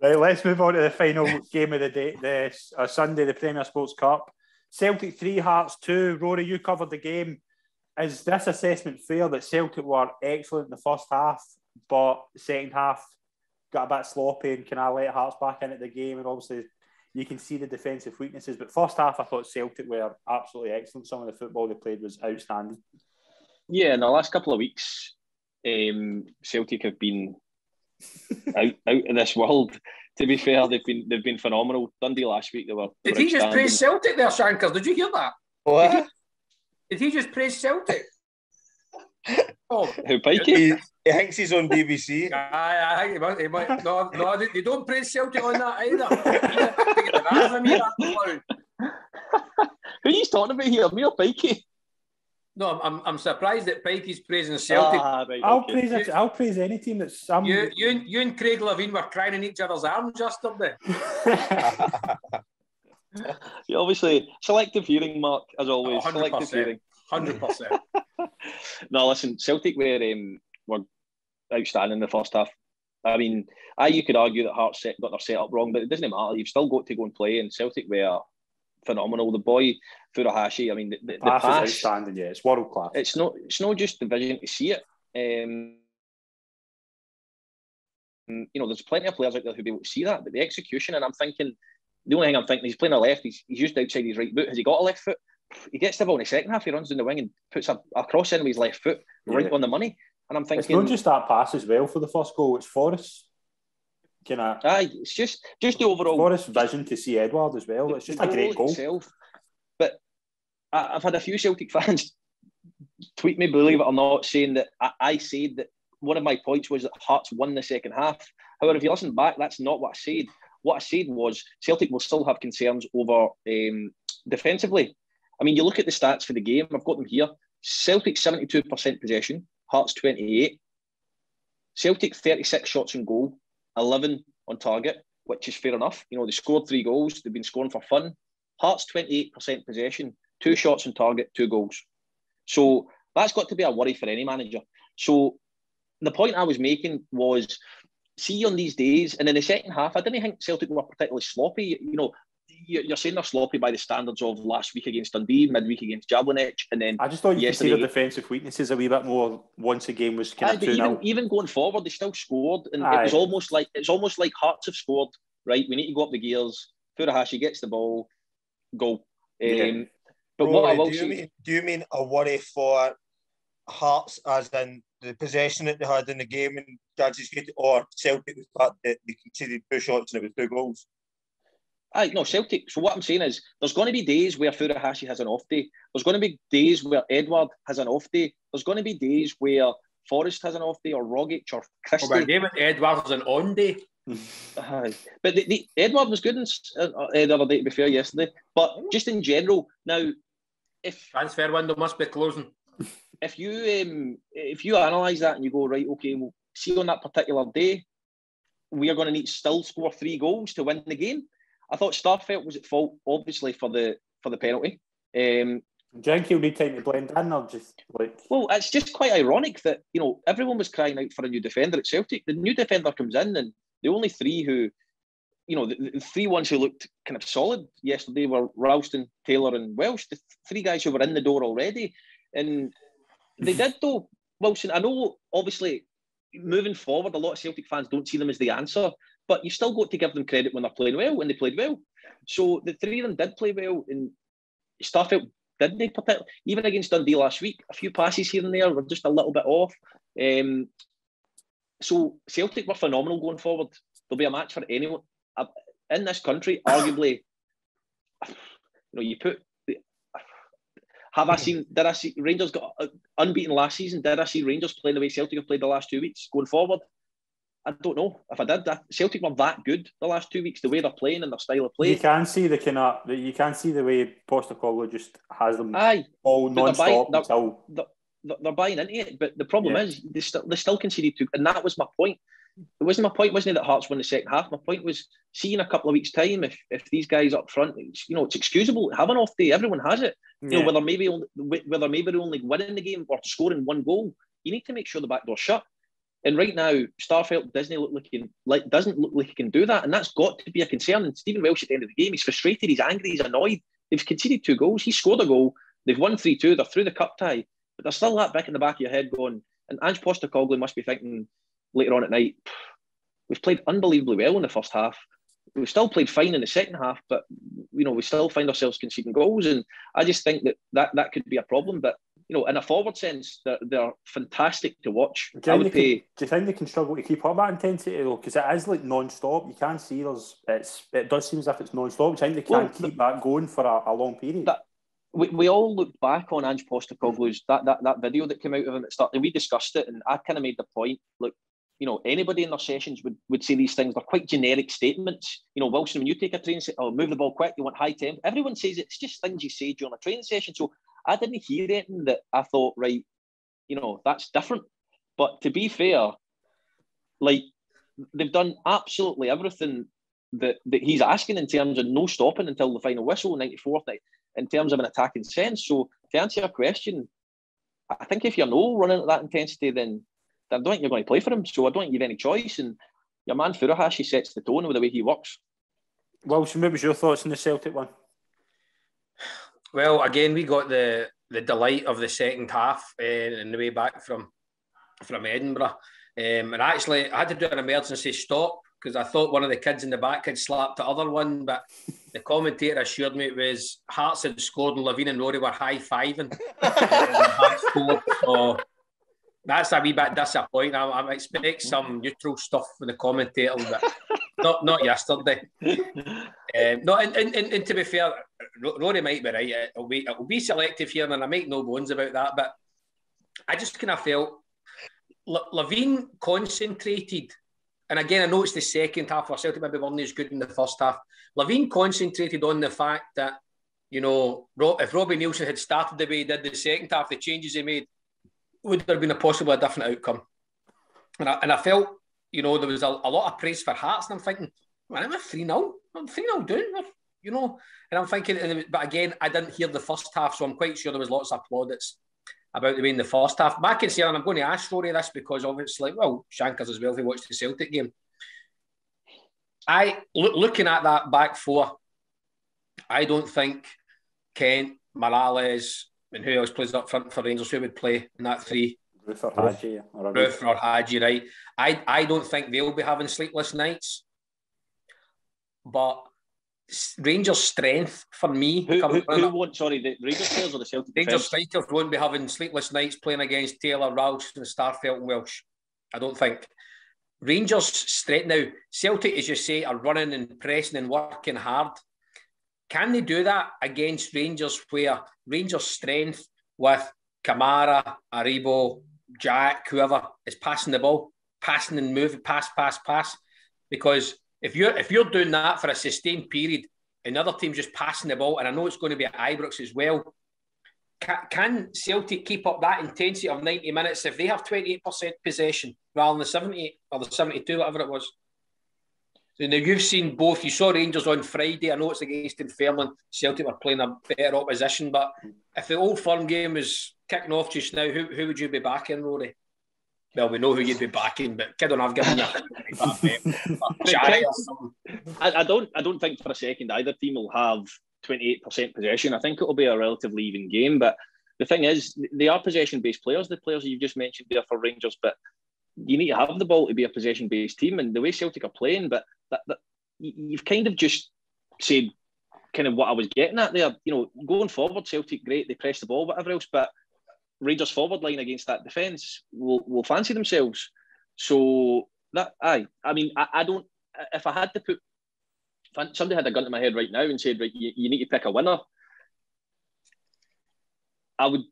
Right, let's move on to the final game of the day, Sunday, the Premier Sports Cup. Celtic 3, Hearts 2. Rory, you covered the game. Is this assessment fair that Celtic were excellent in the first half, but the second half got a bit sloppy and kind of let Hearts back into the game? And obviously, you can see the defensive weaknesses. But first half, I thought Celtic were absolutely excellent. Some of the football they played was outstanding. Yeah, in the last couple of weeks, Celtic have been out of this world. To be fair, they've been phenomenal. Dundee last week, they were. Did he just praise Celtic there, Shankers? Did you hear that? What? Did he just praise Celtic? Oh, who, Pikey? He thinks he's on BBC. I think he might. No, they don't praise Celtic on that either. Who are you talking about here? Me or Pikey? No, I'm surprised that Pikey's praising Celtic. Right, I'll praise any team that's some. You and Craig Levine were crying in each other's arms yesterday. Obviously, selective hearing, Mark, as always. 100%, selective hearing. 100%. No, listen, Celtic were outstanding in the first half. I mean, you could argue that Hearts got their set up wrong, but it doesn't matter. You've still got to go and play, and Celtic were phenomenal. The boy Furuhashi, I mean, the pass is outstanding. Yeah, it's world class. It's not just the vision to see it. You know, there's plenty of players out there who'll be able to see that, but the execution, and the only thing I'm thinking, he's playing a left, he's just outside his right boot. Has he got a left foot? He gets the ball in the second half, he runs down the wing and puts a cross in with his left foot right on the money. And I'm thinking, it's not just that pass as well for the first goal, it's Forrest's it's just the overall Forrest's vision to see Edward as well. It's just a great goal itself. But I've had a few Celtic fans tweet me, believe it or not, saying that I said that one of my points was that Hearts won the second half. However, if you listen back, that's not what I said. What I said was Celtic will still have concerns over defensively. I mean, you look at the stats for the game, I've got them here. Celtic 72% possession, Hearts 28. Celtic 36 shots on goal, 11 on target, which is fair enough. You know, they scored 3 goals, they've been scoring for fun. Hearts 28% possession, 2 shots on target, 2 goals. So that's got to be a worry for any manager. So the point I was making was, see on these days, and in the second half, I didn't think Celtic were particularly sloppy. You know, you're saying they're sloppy by the standards of last week against Dundee, midweek against Jablonec, and then I just thought you could see their defensive weaknesses a wee bit more once the game was kind of 2-0. Even going forward, they still scored, and it was almost like Hearts have scored. Right, we need to go up the gears. Furuhashi gets the ball, goal. But Rory, what I will say, do you mean a worry for Hearts, as in the possession that they had in the game and Gadget's Gate, or Celtic with that they conceded 2 shots and it was 2 goals? No, Celtic. So what I'm saying is, there's going to be days where Furuhashi has an off day. There's going to be days where Edward has an off day. There's going to be days where Forrest has an off day, or Rogic, or Christie. Well, David Edward has an on day. But the Edward was good the other day, to be fair, yesterday. But just in general, now, if transfer window must be closing. If you analyse that and you go, right, okay, well, see on that particular day, we are going to need to still score 3 goals to win the game. I thought Starfelt was at fault, obviously, for the penalty. Do you think he'll need time to blend in, or just like? Well, it's just quite ironic that, you know, everyone was crying out for a new defender at Celtic. The new defender comes in, and the only 3 who, you know, the 3 ones who looked kind of solid yesterday were Ralston, Taylor, and Welsh. The 3 guys who were in the door already, and they did though. Wilson, I know, obviously, moving forward, a lot of Celtic fans don't see them as the answer, but you still got to give them credit when they're playing well, and they played well. So the three of them did play well, and Starfelt didn't they? Even against Dundee last week, a few passes here and there were just a little bit off. So Celtic were phenomenal going forward. There'll be a match for anyone in this country. Arguably, you put. Did I see Rangers got unbeaten last season? Did I see Rangers playing the way Celtic have played the last 2 weeks going forward? I don't know if I did. Celtic were that good the last 2 weeks, the way they're playing and their style of play. You can see the way Postecoglou just has them all non-stop until they're buying into it. But the problem is they still conceded two, and that was my point. It wasn't my point, wasn't it, that Hearts won the second half? My point was, see in a couple of weeks' time, if these guys up front, it's excusable. Have an off day. Everyone has it. Yeah. Whether maybe they're only winning the game or scoring one goal, you need to make sure the back door's shut. And right now, Starfelt doesn't look like he can do that, and that's got to be a concern. And Stephen Welsh at the end of the game, he's frustrated, he's angry, he's annoyed. They've conceded 2 goals. He scored a goal. They've won 3-2. They're through the cup tie, but there's still that back in the back of your head going. And Ange Postecoglou must be thinking later on at night, we've played unbelievably well in the first half. We've still played fine in the second half, but we still find ourselves conceding goals, and I just think that could be a problem. But in a forward sense, they're fantastic to watch. Do you think they can struggle to keep up that intensity though? Because it is like non-stop. You can't see it does seem as if it's non-stop. Do you think they can keep that going for a long period? We all looked back on Ange Postecoglou's that video that came out of him at the start, and we discussed it, and I kind of made the point, look, anybody in their sessions would say these things. They're quite generic statements. Wilson, when you take a training session, move the ball quick, you want high tempo. Everyone says it. It's just things you say during a training session. So I didn't hear anything that I thought, right, that's different. But to be fair, like, they've done absolutely everything that he's asking in terms of no stopping until the final whistle, 94th night, in terms of an attacking sense. So to answer your question, I think if you're running at that intensity, then I don't think you're going to play for him. So I don't think you've any choice. And your man Furuhashi sets the tone with the way he works. Wilson, what was your thoughts on the Celtic one? Well, again, we got the delight of the second half in the way back from Edinburgh. And actually, I had to do an emergency stop because I thought one of the kids in the back had slapped the other one, but the commentator assured me it was Hearts had scored and Levine and Rory were high-fiving. So that's a wee bit disappointing. I expect some neutral stuff from the commentators, but not yesterday. And to be fair, Rory might be right. It'll be selective here, and I make no bones about that. But I just kind of felt Levine concentrated, and again, I know it's the second half. Or Celtic maybe weren't as good in the first half. Levine concentrated on the fact that if Robbie Nielsen had started the way he did the second half, the changes he made, would there have been a different outcome? And I felt, there was a lot of praise for Hearts, and I'm thinking, man, I'm a 3-0. I'm 3-0 down, and I'm thinking, but again, I didn't hear the first half, so I'm quite sure there was lots of plaudits about the way in the first half. My concern, and I'm going to ask Rory this because obviously, Shankers as well, if he watched the Celtic game. Looking at that back four, I don't think Kent, Morales, and who else plays up front for Rangers, who would play in that three? Raith or Hadji. Raith or Hadji, right. I don't think they'll be having sleepless nights. But Rangers' strength for me... Who won't, the Rangers players or the Celtic Rangers strikers won't be having sleepless nights playing against Taylor, Ralston, Starfelt and Welsh. I don't think. Rangers' strength... Now, Celtic, as you say, are running and pressing and working hard. Can they do that against Rangers, where Rangers' strength with Kamara, Aribo, Jack, whoever is passing the ball, passing and moving, pass? Because if you're doing that for a sustained period, another team's just passing the ball, and I know it's going to be at Ibrox as well. Can Celtic keep up that intensity of 90 minutes if they have 28% possession rather than the 78 or the 72, whatever it was? So now you've seen both. You saw Rangers on Friday. I know it's against Dunfermline. Celtic were playing a better opposition, but if the Old Firm game was kicking off just now, who would you be backing, Rory? Well, we know who you'd be backing, but kid on, I've given you I don't think for a second either team will have 28% possession. I think it'll be a relatively even game, but the thing is, they are possession-based players, the players you've just mentioned there for Rangers, but you need to have the ball to be a possession-based team, and the way Celtic are playing, but that you've kind of just said kind of what I was getting at there. You know, going forward, Celtic, great, they press the ball, whatever else, but Rangers forward line against that defence will fancy themselves. So that, I mean, I don't, if I had to put, if somebody had a gun to my head right now and said, right, you need to pick a winner, I would,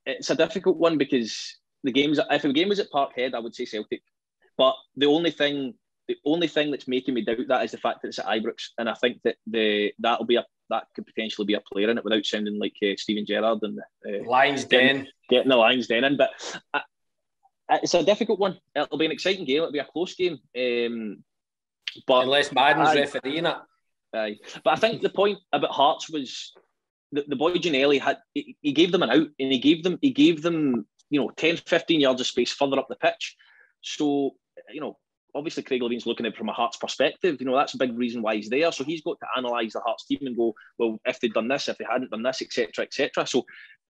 it's a difficult one because if the game was at Parkhead, I would say Celtic. But the only thing that's making me doubt that is the fact that it's at Ibrox, and I think that that could potentially be a player in it without sounding like Steven Gerrard and Lions Den, getting the Lions Den in. But it's a difficult one. It'll be an exciting game. It'll be a close game. But unless Madden's refereeing it. But I think the point about Hearts was the boy Ginnelly he gave them an out, and he gave them 10, 15 yards of space further up the pitch. So obviously Craig Levine's looking at it from a Hearts perspective. That's a big reason why he's there. So he's got to analyse the Hearts team and go, well, if they'd done this, if they hadn't done this, etc., etc. So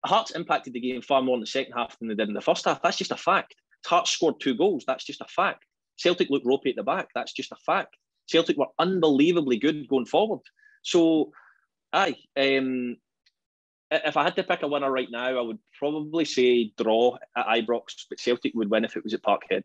Hearts impacted the game far more in the second half than they did in the first half. That's just a fact. Hearts scored 2 goals. That's just a fact. Celtic looked ropey at the back. That's just a fact. Celtic were unbelievably good going forward. So, if I had to pick a winner right now, I would probably say draw at Ibrox, but Celtic would win if it was at Parkhead.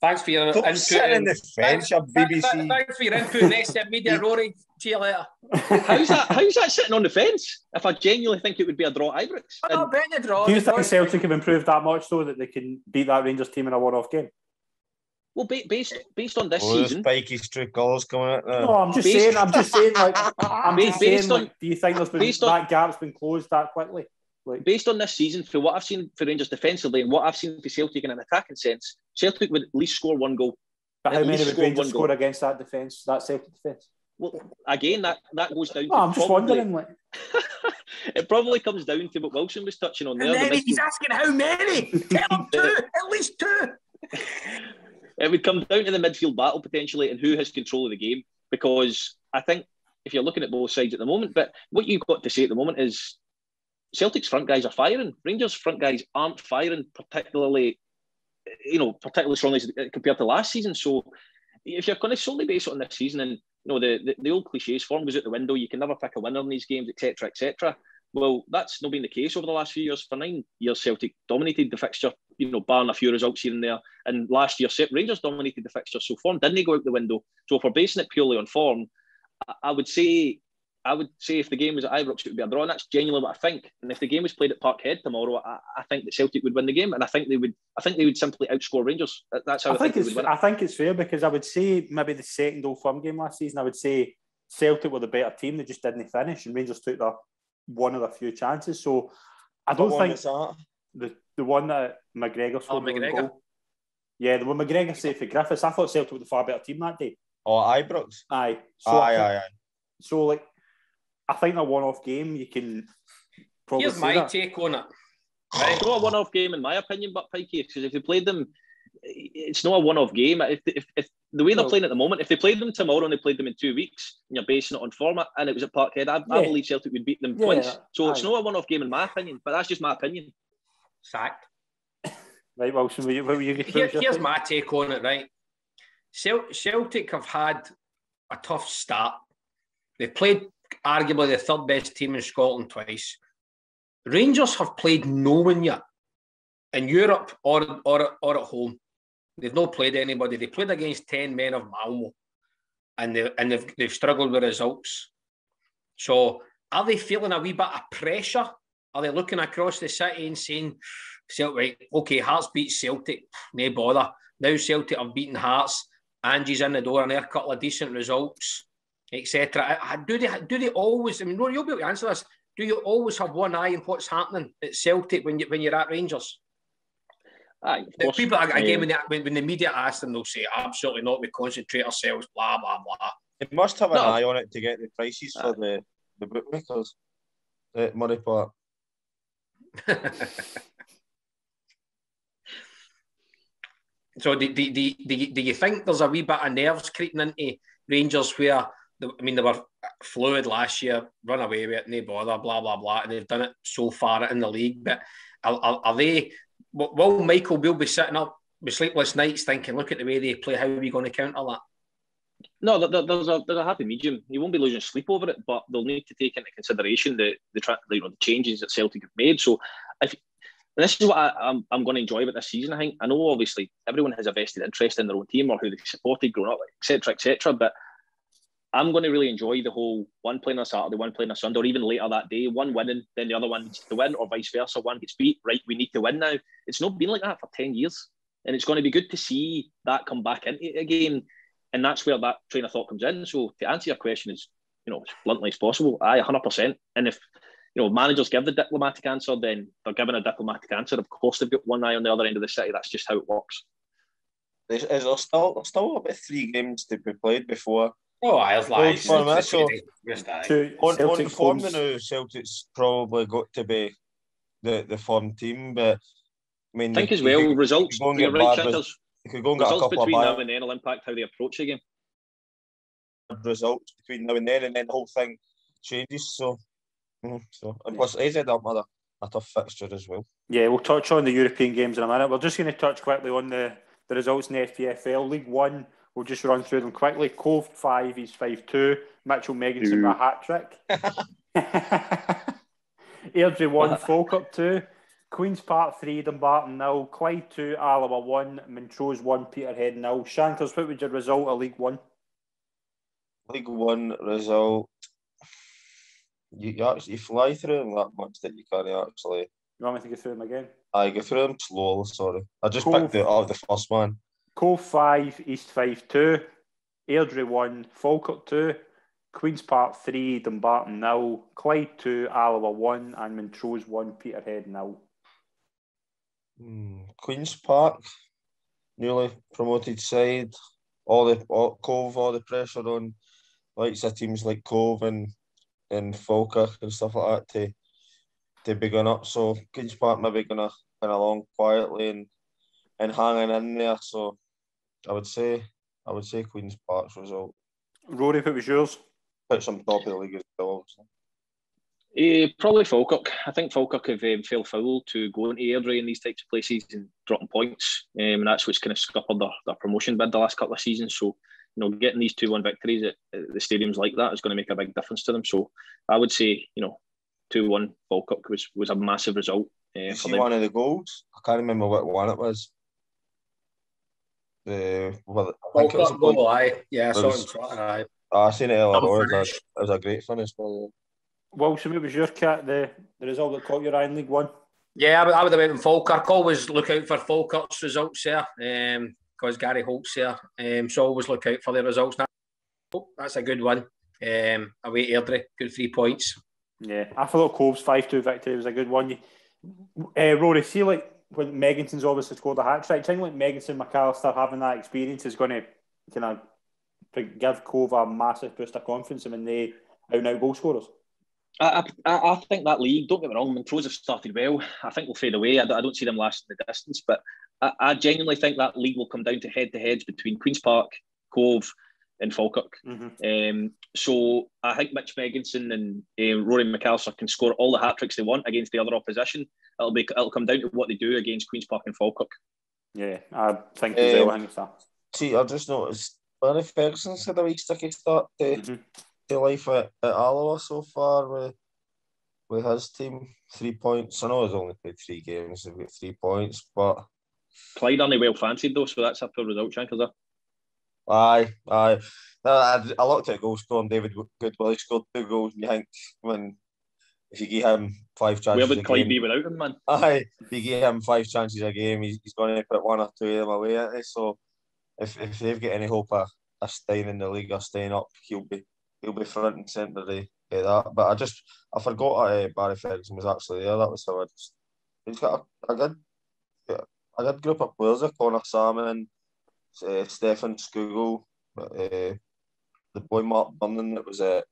Thanks for your input. Sitting in the fence, BBC. Thanks for your input. Next step, media, Rory. See you later. How's that sitting on the fence? If I genuinely think it would be a draw at Ibrox. I'm not betting a draw. Do you think Celtic have improved that much so that they can beat that Rangers team in a one-off game? Well, based on this season, spiky streak goals coming out there. No, I'm just saying. Do you think there's been that gap's been closed that quickly? Based on this season, for what I've seen for Rangers defensively and what I've seen for Celtic in an attacking sense, Celtic would at least score 1 goal. But how many would Rangers score against that defence, that Celtic defence? Well, again, that goes down. I'm just wondering. It probably comes down to what Wilson was touching on there. And then he's asking how many. Tell him 2, at least 2. It would come down to the midfield battle potentially and who has control of the game, because I think if you're looking at both sides at the moment, but what you've got to say at the moment is Celtic's front guys are firing. Rangers' front guys aren't firing particularly strongly compared to last season. So if you're going to solely base it on this season, and the old cliches, form goes out the window, you can never pick a winner in these games, etc., etc. Well, that's not been the case over the last few years. For 9 years, Celtic dominated the fixture, barring a few results here and there. And last year, Rangers dominated the fixture, so form didn't go out the window. So if we're basing it purely on form, I would say if the game was at Ibrox, it would be a draw, and that's genuinely what I think. And if the game was played at Parkhead tomorrow, I think that Celtic would win the game, and I think they would simply outscore Rangers. That's how I think they would win it. I think it's fair, because I would say maybe the second Old Firm game last season, I would say Celtic were the better team. They just didn't finish, and Rangers took one of the few chances. So I don't think the one that McGregor scored. Goal. Yeah, the one McGregor saved for Griffiths. I thought Celtic were the far better team that day. Oh, Ibrox? Aye. Aye. So, I think a one-off game, you can probably Here's my take on it. Right. It's not a one-off game in my opinion, but Pikey, because if you played them, it's not a one-off game. If the way they're playing at the moment, if they played them tomorrow and they played them in 2 weeks, and you're basing it on format, and it was at Parkhead, I believe Celtic would beat them twice. So it's not a one-off game in my opinion, but that's just my opinion. Fact. Right, Wilson, what were you here's my take on it, right? Celtic have had a tough start. They've played arguably the third best team in Scotland twice. Rangers have played no one yet in Europe or at home. They've not played anybody. They played against 10 men of Malmo, and they've struggled with results. So are they feeling a wee bit of pressure? Are they looking across the city and saying, Celtic, okay, Hearts beat Celtic, no bother. Now Celtic have beaten Hearts, Angie's in the door, and they're a couple of decent results, etc. Do they always? I mean, Rory, you'll be able to answer this. Do you always have one eye on what's happening at Celtic when you're at Rangers? Aye, of course. People again, when the media ask them, they'll say absolutely not. We concentrate ourselves. Blah blah blah. It must have an eye on it to get the prices for the bookmakers at Murray Park. So do you think there's a wee bit of nerves creeping into Rangers where, they were fluid last year, run away with it, no bother, blah, blah, blah, and they've done it so far in the league, but are they Will Michael Beale be sitting up with sleepless nights thinking, look at the way they play, how are we going to counter that? No, there's a happy medium. He won't be losing sleep over it, but they'll need to take into consideration the changes that Celtic have made. So, this is what I'm going to enjoy about this season. I think I know obviously everyone has a vested interest in their own team or who they supported growing up, etc. But I'm going to really enjoy the whole one playing on a Saturday, one playing on a Sunday, or even later that day, one winning, then the other one needs to win, or vice versa. One gets beat, right? We need to win now. It's not been like that for 10 years, and it's going to be good to see that come back into it again. And that's where that train of thought comes in. So to answer your question as as bluntly as possible, 100%. And if managers give the diplomatic answer, then they're giving a diplomatic answer. Of course, they've got one eye on the other end of the city. That's just how it works. Is there still about 3 games to be played before? Oh, I'll lie. On form the now, Celtic's probably got to be the form team, but I mean, I think as well, results. You're right, Shankers. If you go and get a couple between of now and then will impact how they approach the game. Results between now and then the whole thing changes. So and plus AZ have a tough fixture as well. Yeah, we'll touch on the European games in a minute. We're just going to touch quickly on the results in the FPFL. League One, we'll just run through them quickly. Cove 5, East 5-2. Mitchell Megginson with a hat-trick. Airdrie 1, Falkirk 2. Queen's Park 3, Dumbarton 0. Clyde 2, Alaba 1. Montrose 1, Peterhead 0. Shankers, what would your result of League One? League One result. You fly through them that much that you can't actually. You want me to go through them again? I go through them slowly, sorry. I just picked the first one. Cove 5, East 5-2. Airdrie 1, Falkirk 2. Queen's Park 3, Dumbarton 0. Clyde 2, Alaba 1. And Montrose 1, Peterhead 0. Queen's Park, newly promoted side. Cove, all the pressure on likes of teams like Cove and Falkirk and stuff like that to be going up. So Queen's Park maybe going along quietly and hanging in there. So I would say Queen's Park's result. Rory, what was yours? Puts them top of the league as well. Probably Falkirk. I think Falkirk have fell foul to go into Airdrie in these types of places and dropping points, and that's what's kind of scuppered their promotion bid the last couple of seasons. So, getting these 2-1 victories at the stadiums like that is going to make a big difference to them. So, I would say, 2-1 Falkirk was a massive result. You see one of the goals? I can't remember what one it was. Falkirk goal, aye. Yeah, I saw it in front, aye. I seen it earlier. It was a great finish. Wilson, what was your cat? The result that caught your eye in League One? Yeah, I would have went with Falkirk. Always look out for Falkirk's results there, because Gary Holt's there. So always look out for their results. That's a good one. Away Airdrie, good 3 points. Yeah, I thought Cove's 5-2 victory was a good one. Rory, see like when Megginson's obviously scored a hat-trick, do you think like Megginson, McAllister having that experience is going to kind of give Cove a massive boost of confidence when they out-and-out goal scorers? I think that league, don't get me wrong, Montrose have started well. I think they'll fade away. I don't see them lasting the distance, but I genuinely think that league will come down to head-to-heads between Queen's Park, Cove and Falkirk. Mm-hmm. So I think Mitch Megginson and Rory McAllister can score all the hat-tricks they want against the other opposition. It'll come down to what they do against Queen's Park and Falkirk. Yeah, I think as well. See, I just noticed Barry Ferguson's had a wee sticky start to life at Alloa so far with his team. 3 points. I know he's only played 3 games. They've got 3 points, but Clyde aren't well fancied though, so that's a poor result, Shankers. Aye. No, I looked at goal scoring. David Goodwill, he scored 2 goals, and you think if you give him 5 chances, where would Clyde be without him, man? Aye, if you give him 5 chances a game, he's going to put 1 or 2 of them away, isn't he? So if they've got any hope of staying in the league or staying up, he'll be front and centre to get that. But I forgot Barry Ferguson was actually there. That was how he's got a good group of players there. Connor Salmon, Stefan Skugel, the boy Mark Burnan that was at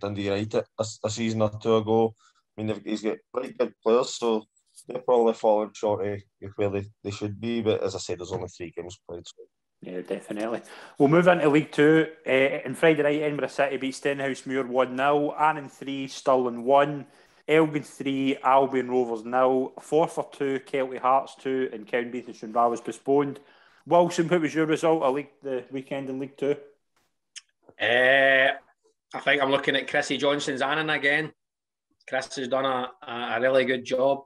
Dundee United a season or 2 ago. I mean, he's got pretty good players, so they're probably falling short of where they should be. But as I said, there's only 3 games played. So. Yeah, definitely. We'll move into League 2. On Friday night, Edinburgh City beat Stenhousemuir 1-0. Annan 3, Stirling 1. Elgin 3, Albion Rovers 0, Forfar 2, Kelty Hearts 2, and Cowdenbeath and Stranraer was postponed. Wilson, what was your result of the weekend in League 2? I think I'm looking at Chrissy Johnston's Annan again. Chris has done a really good job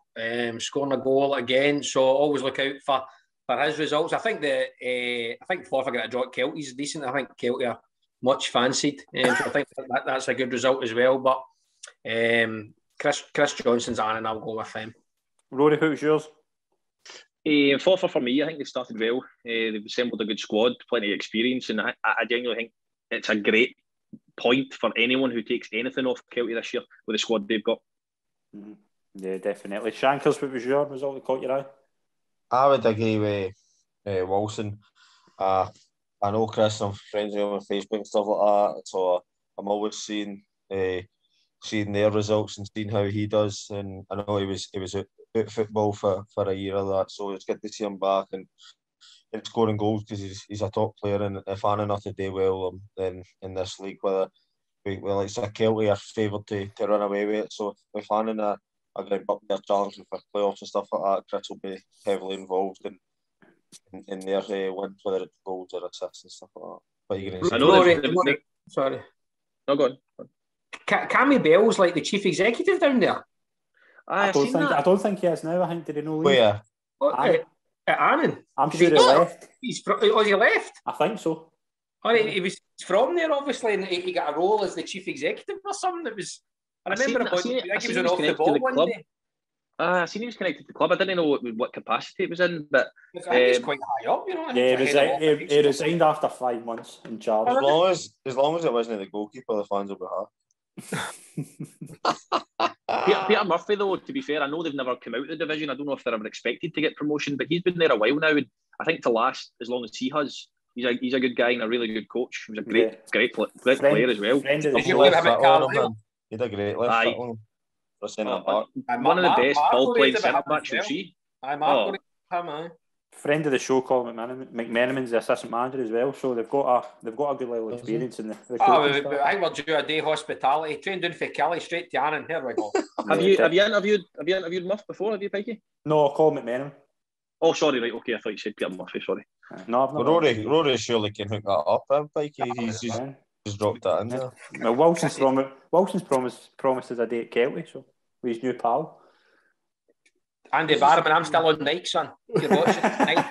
scoring a goal again, so always look out for his results. I think Forfar got a draw at Kelty's decent. I think Kelty are much fancied, so I think that's a good result as well. But Chris Johnston's Annan, I'll go with him. Rory, what was yours? Forfar for me, I think they started well. They've assembled a good squad, plenty of experience, and I genuinely think it's a great point for anyone who takes anything off Kelty this year with the squad they've got. Mm-hmm. Yeah, definitely. Shankers, what was your result that caught your eye? I would agree with Wilson. I know Chris, I'm friends with him on Facebook and stuff like that, so I'm always seeing their results and seeing how he does. And I know he was out football for a year of that, so it's good to see him back and scoring goals because he's a top player. And if Annan are to do well then in this league, whether it's a Kelty are favoured to run away with it. So if Annan are going to up their challenge for playoffs and stuff like that, Chris will be heavily involved in their wins, whether it's goals or assists and stuff like that. What are you going to say? I know sorry. No, go on. Cammy Bell's like the chief executive down there. I don't think he is now. I think did he know? Where? At Annan. I'm sure he left. He left? I think so. He was from there, obviously, and he got a role as the chief executive or something. It was. I remember he was off the ball one day. I seen he was connected to the club. I didn't know what capacity it was in, but I think it's quite high up, you know. Yeah, he resigned after 5 months in charge. As long as it wasn't the goalkeeper, the fans will be happy. Peter Murphy, though, to be fair, I know they've never come out of the division. I don't know if they're ever expected to get promotion, but he's been there a while now, and I think to last as long as he has, he's a good guy and a really good coach. He was a great player as well. Did you leave him at Carlisle? He did a great left foot on him. One of the best ball-playing centre-backs you'll see. Friend of the show, Colin McMenamin's the assistant manager as well, so they've got a good level of experience in the I will do a day hospitality. Trained in for Kelly, straight to Annan. Here we go. Have you interviewed Muff before? Have you, Pikey? No, Colin McMenamin. Oh, sorry, right, okay. I thought you said Peter Murphy. Sorry. No, I've not. Rory surely can hook that up, Pikey. He's just dropped that in there. Well, Wilson's promised us a day at Kelty, so with his new pal. Andy Barman, I'm still on Nike, son. You're watching tonight.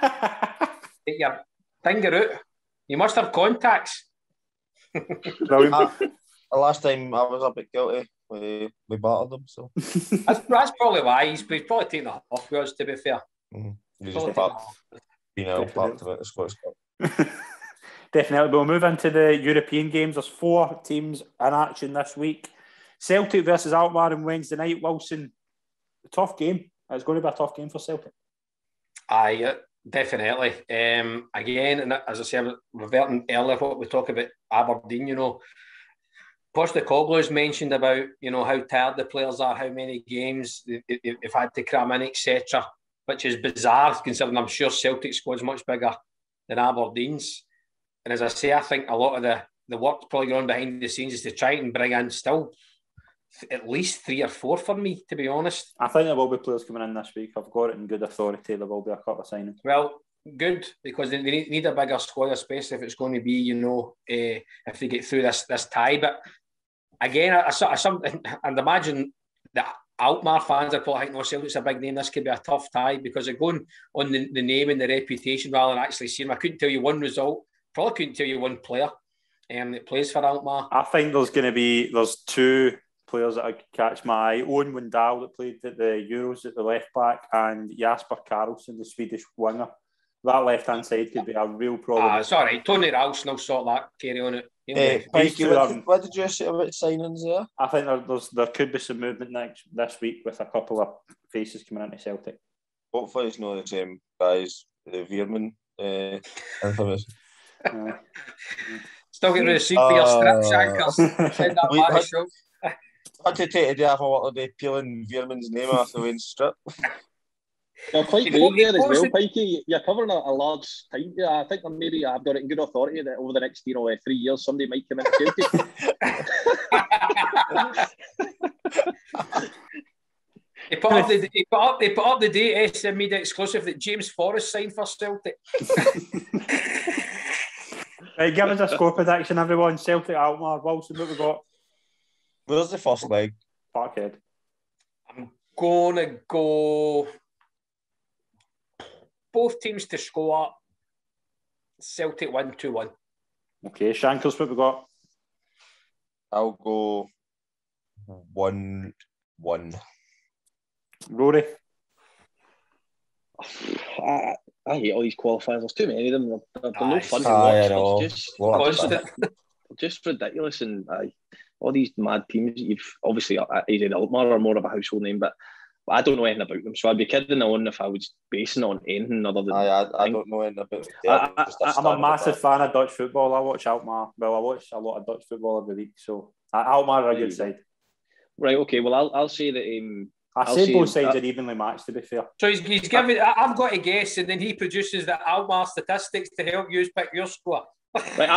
Get your finger out. You must have contacts. The last time I was up at Kelty, we battered them. So that's probably why he's probably taking the off with us, to be fair. He's just parked of it, the Scottish Cup. Definitely. We'll move into the European games. There's 4 teams in action this week. Celtic versus Alkmaar on Wednesday night. Wilson, a tough game. It's going to be a tough game for Celtic. Aye, definitely. Again, and as I said, reverting earlier what we talked about Aberdeen, you know, Postecoglou's mentioned about, you know, how tired the players are, how many games they've had to cram in, etc., which is bizarre considering I'm sure Celtic's squad's much bigger than Aberdeen's. And as I say, I think a lot of the work probably going on behind the scenes is to try and bring in still at least 3 or 4 for me, to be honest. I think there will be players coming in this week. I've got it in good authority. There will be a couple of signings. Well, good, because they need a bigger squad, especially if it's going to be, you know, if they get through this tie. But again, I'd imagine that Alkmaar fans are probably thinking, no, Celtic's a big name. This could be a tough tie because they're going on the name and the reputation rather than actually seeing them. I couldn't tell you one result. Probably couldn't tell you one player that plays for Alkmaar. I think there's 2 players that I catch my eye. Owen Wendal that played at the Euros at the left back, and Jasper Karlsson, the Swedish winger. That left-hand side could be a real problem. Sorry, Tony Ralston will sort that. Carry on it. What did you say about signings there? I think there could be some movement this week with a couple of faces coming into Celtic. Hopefully it's not the same guys, the Veerman information. Still getting received for your strip, Shankers. Send that back show. I had to take a day off a day peeling Veerman's name off the Wayne strip. You're quite good there as well, Pikey. You're covering a large time. I think maybe I've got it in good authority that over the next 3 years somebody might come into Celtic. They put up the date, SM Media exclusive, that James Forrest signed for Celtic. Right, give us a score prediction, everyone. Celtic, Alkmaar, Wilson, what we got? Where's the first leg? Parkhead. I'm gonna go both teams to score. Celtic 1-2-1. Okay, Shankers, what we got? I'll go 1-1. Rory. I hate all these qualifiers. There's too many of them. They're no fun to I watch. know. Constant. Just ridiculous, and all these mad teams. You've obviously AZ Alkmaar are more of a household name, but I don't know anything about them. So I'd be kidding on if I was basing it on anything other than. I don't know anything about them. I'm a massive fan of Dutch football. I watch Alkmaar. Well, I watch a lot of Dutch football every week. So Alkmaar are a good side. Right. Okay. Well, I'll say that. I say both sides are evenly matched, to be fair. So he's giving. I've got to guess, and then he produces the Alkmaar statistics to help you pick your score. Right,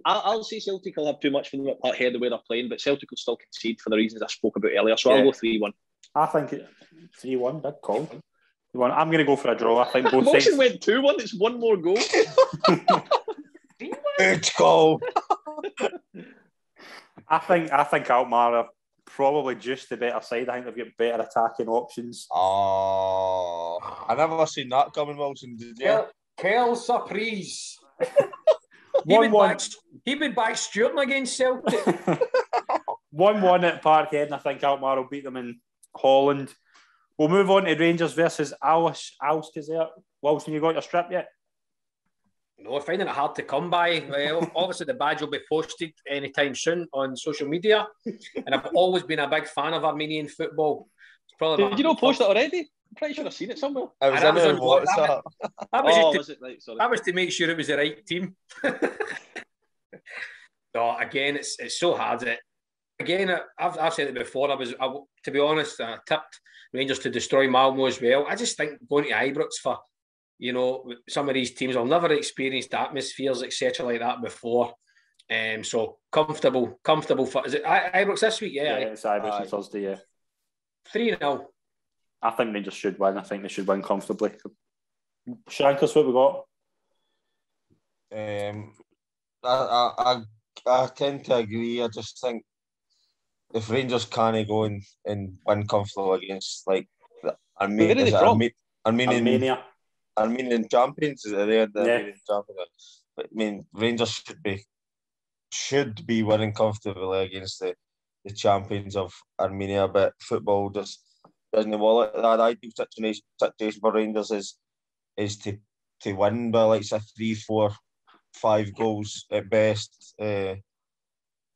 I'll say Celtic will have too much for them at Parkhead the way they're playing, but Celtic will still concede for the reasons I spoke about earlier. So I'll go 3-1. I think 3-1. Big call. I'm going to go for a draw. I think both Motion sides went 2-1. It's one more goal. Good call. I think Alkmaar are probably just the better side. I think they've got better attacking options. Oh, I never seen that coming, Wilson. Did you? Quelle surprise. 1-1. He would back Stuart against Celtic. 1-1 at Parkhead, and I think Alkmaar will beat them in Holland. We'll move on to Rangers versus Alscazer. Wilson, you got your strip yet? No, I'm finding it hard to come by. Well, obviously, the badge will be posted anytime soon on social media. And I've always been a big fan of Armenian football. Did you not post it already? I'm pretty sure I've seen it somewhere. I was on WhatsApp. That was to make sure it was the right team. No, again, it's so hard. I've said it before. To be honest, I tipped Rangers to destroy Malmo as well. I just think going to Ibrox for, some of these teams will never experienced atmospheres, etc., like that before. So comfortable for. Is it Ibrox this week? Yeah, it's Ibrox on Thursday. Yeah, 3-0. I think Rangers should win. I think they should win comfortably. Shankers, what we got? I tend to agree. I just think if Rangers can't go and win comfortably against Armenian champions, Armenian champions. But I mean, Rangers should be winning comfortably against the champions of Armenia. But football just doesn't work like that. The ideal situation for Rangers is to win by like 3, 4, 5 goals at best, and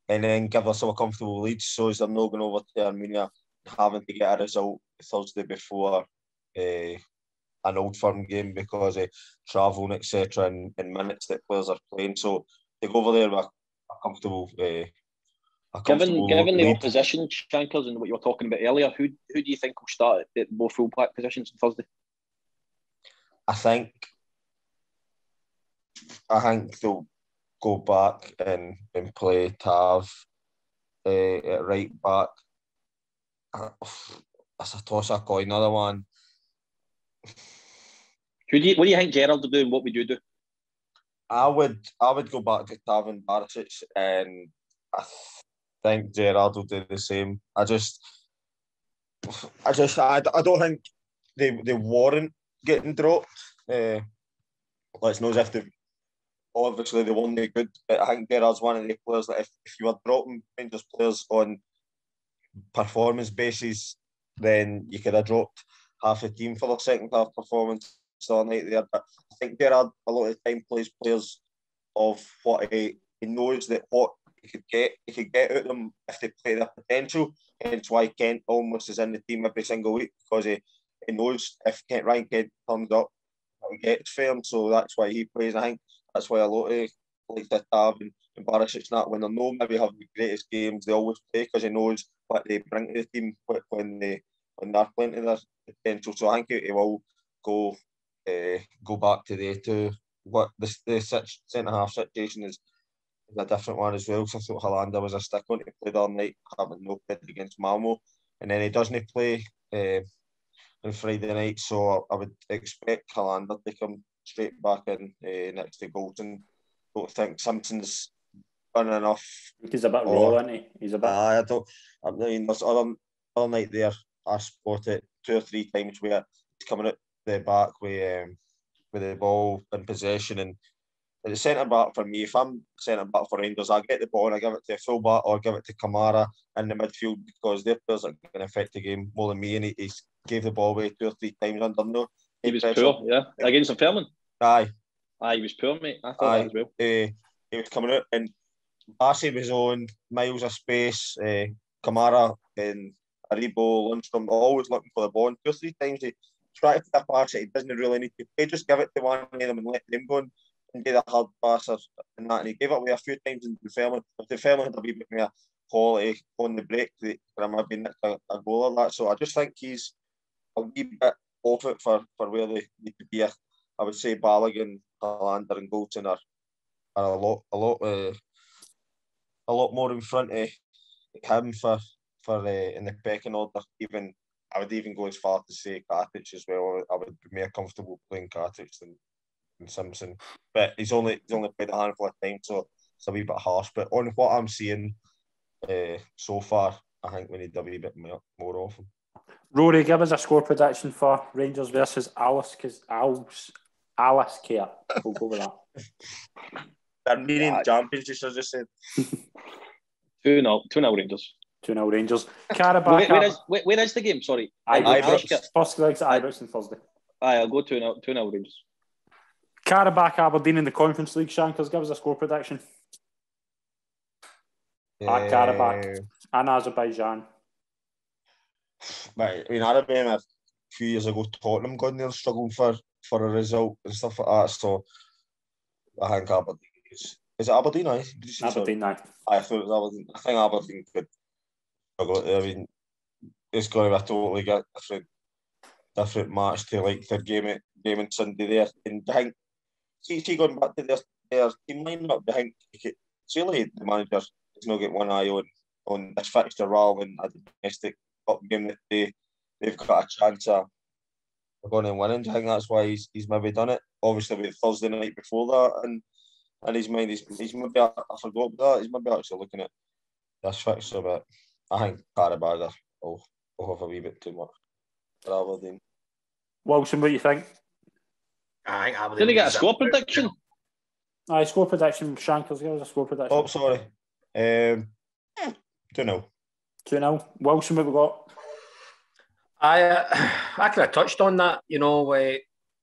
then give themselves a comfortable lead, so as they're not going over to Armenia having to get a result Thursday before an Old Firm game because of travel and etc. and minutes that players are playing. So they go over there with a comfortable. Given the opposition, Shankers, and what you were talking about earlier, who do you think will start at both full-back positions on Thursday? I think they'll go back and play Tav at right back. That's a toss of coin. Another one. What do you think Gerald will do, and what would you do? I would go back to Tav and Barisic, and I think Gerald will do the same. I don't think they warrant getting dropped. Let's know if they obviously they won't be good, but I think Gerard's one of the players that if you are dropping Rangers players on performance basis, then you could have dropped half the team for their second half performance the other night there. But I think Gerard a lot of the time plays players of what he knows that what he could get out of them if they play their potential. Hence why Kent almost is in the team every single week, because he knows if Ryan Kent turns up, he gets firm. So that's why he plays. I think that's why a lot of like Tav and Barisic, that when they're not maybe having the greatest games, they always play because he knows what they bring to the team when they're playing to their potential. So I think he will go back to the two. What the centre half situation is a different one as well. So I thought Hollander was a stick on to play the other night, having no bid against Malmo, and then he doesn't play on Friday night, so I would expect Callander to come straight back in next to Goldson. Don't think Simpson's done enough. He's a bit raw, isn't he? He's a bit. I mean, there's other night there. I spotted 2 or 3 times where he's coming out the back with the ball in possession, and the centre back for me, if I'm centre back for Rangers, I get the ball and I give it to a full back or give it to Kamara in the midfield, because their players are going to affect the game more than me, and he gave the ball away 2 or 3 times under no. He was poor, yeah. Against the Fairman. Aye, he was poor, mate. I thought that as well. He was coming out, and Bassey was on miles of space. Kamara and Aribo, Lundstrom, always looking for the ball. And 2 or 3 times he tried to play a pass that he doesn't really need to play. Just give it to one of them and let them go and do the hard passes and that. And he gave it away a few times in the Fairman. If the Fairman had a wee bit more quality on the break, there might be a goal or that. So I just think he's a wee bit off it for where they need to be. I would say Balogun, Hollander and Goldson are a lot more in front of him for in the pecking order. Even I would even go as far to say Katic as well. I would be more comfortable playing Katic than Simpson, but he's only played a handful of times, so it's a wee bit harsh. But on what I'm seeing so far, I think we need a wee bit more of him. Rory, give us a score prediction for Rangers versus Alice Care. We'll go with that. The Armenian champions, you should have just said. 2-0 Rangers. 2-0 Rangers. Karabakh. Where is the game? Sorry. Ibrox. First leg's at Ibrox on Thursday. I'll go 2-0 Rangers. Karabakh Aberdeen in the Conference League. Shankers, give us a score prediction. At Karabakh and Azerbaijan. Right, I mean, I remember a few years ago Tottenham going there struggling for a result and stuff like that. So I think Aberdeen is it Aberdeen? Aberdeen, aye. I thought it was Aberdeen. I think Aberdeen could struggle. I mean, it's going to be a totally different match to like their game on Sunday there. And I think, see going back to their team lineup, I think surely the manager has not got one eye on this fixture rather than a domestic cup game that they've got a chance of going and winning. I think that's why he's maybe done it. Obviously with Thursday night before that, and in his mind he's maybe, I forgot that, he's maybe actually looking at this fixture, but I think Karabakh will have a wee bit too much for Aberdeen. Wilson, what do you think? I think Aberdeen. Did he get a score prediction? Aye, score prediction. Shankers, give us a score prediction. Oh, sorry. 2-0. 2-0. Wilson, what we got? I could have touched on that,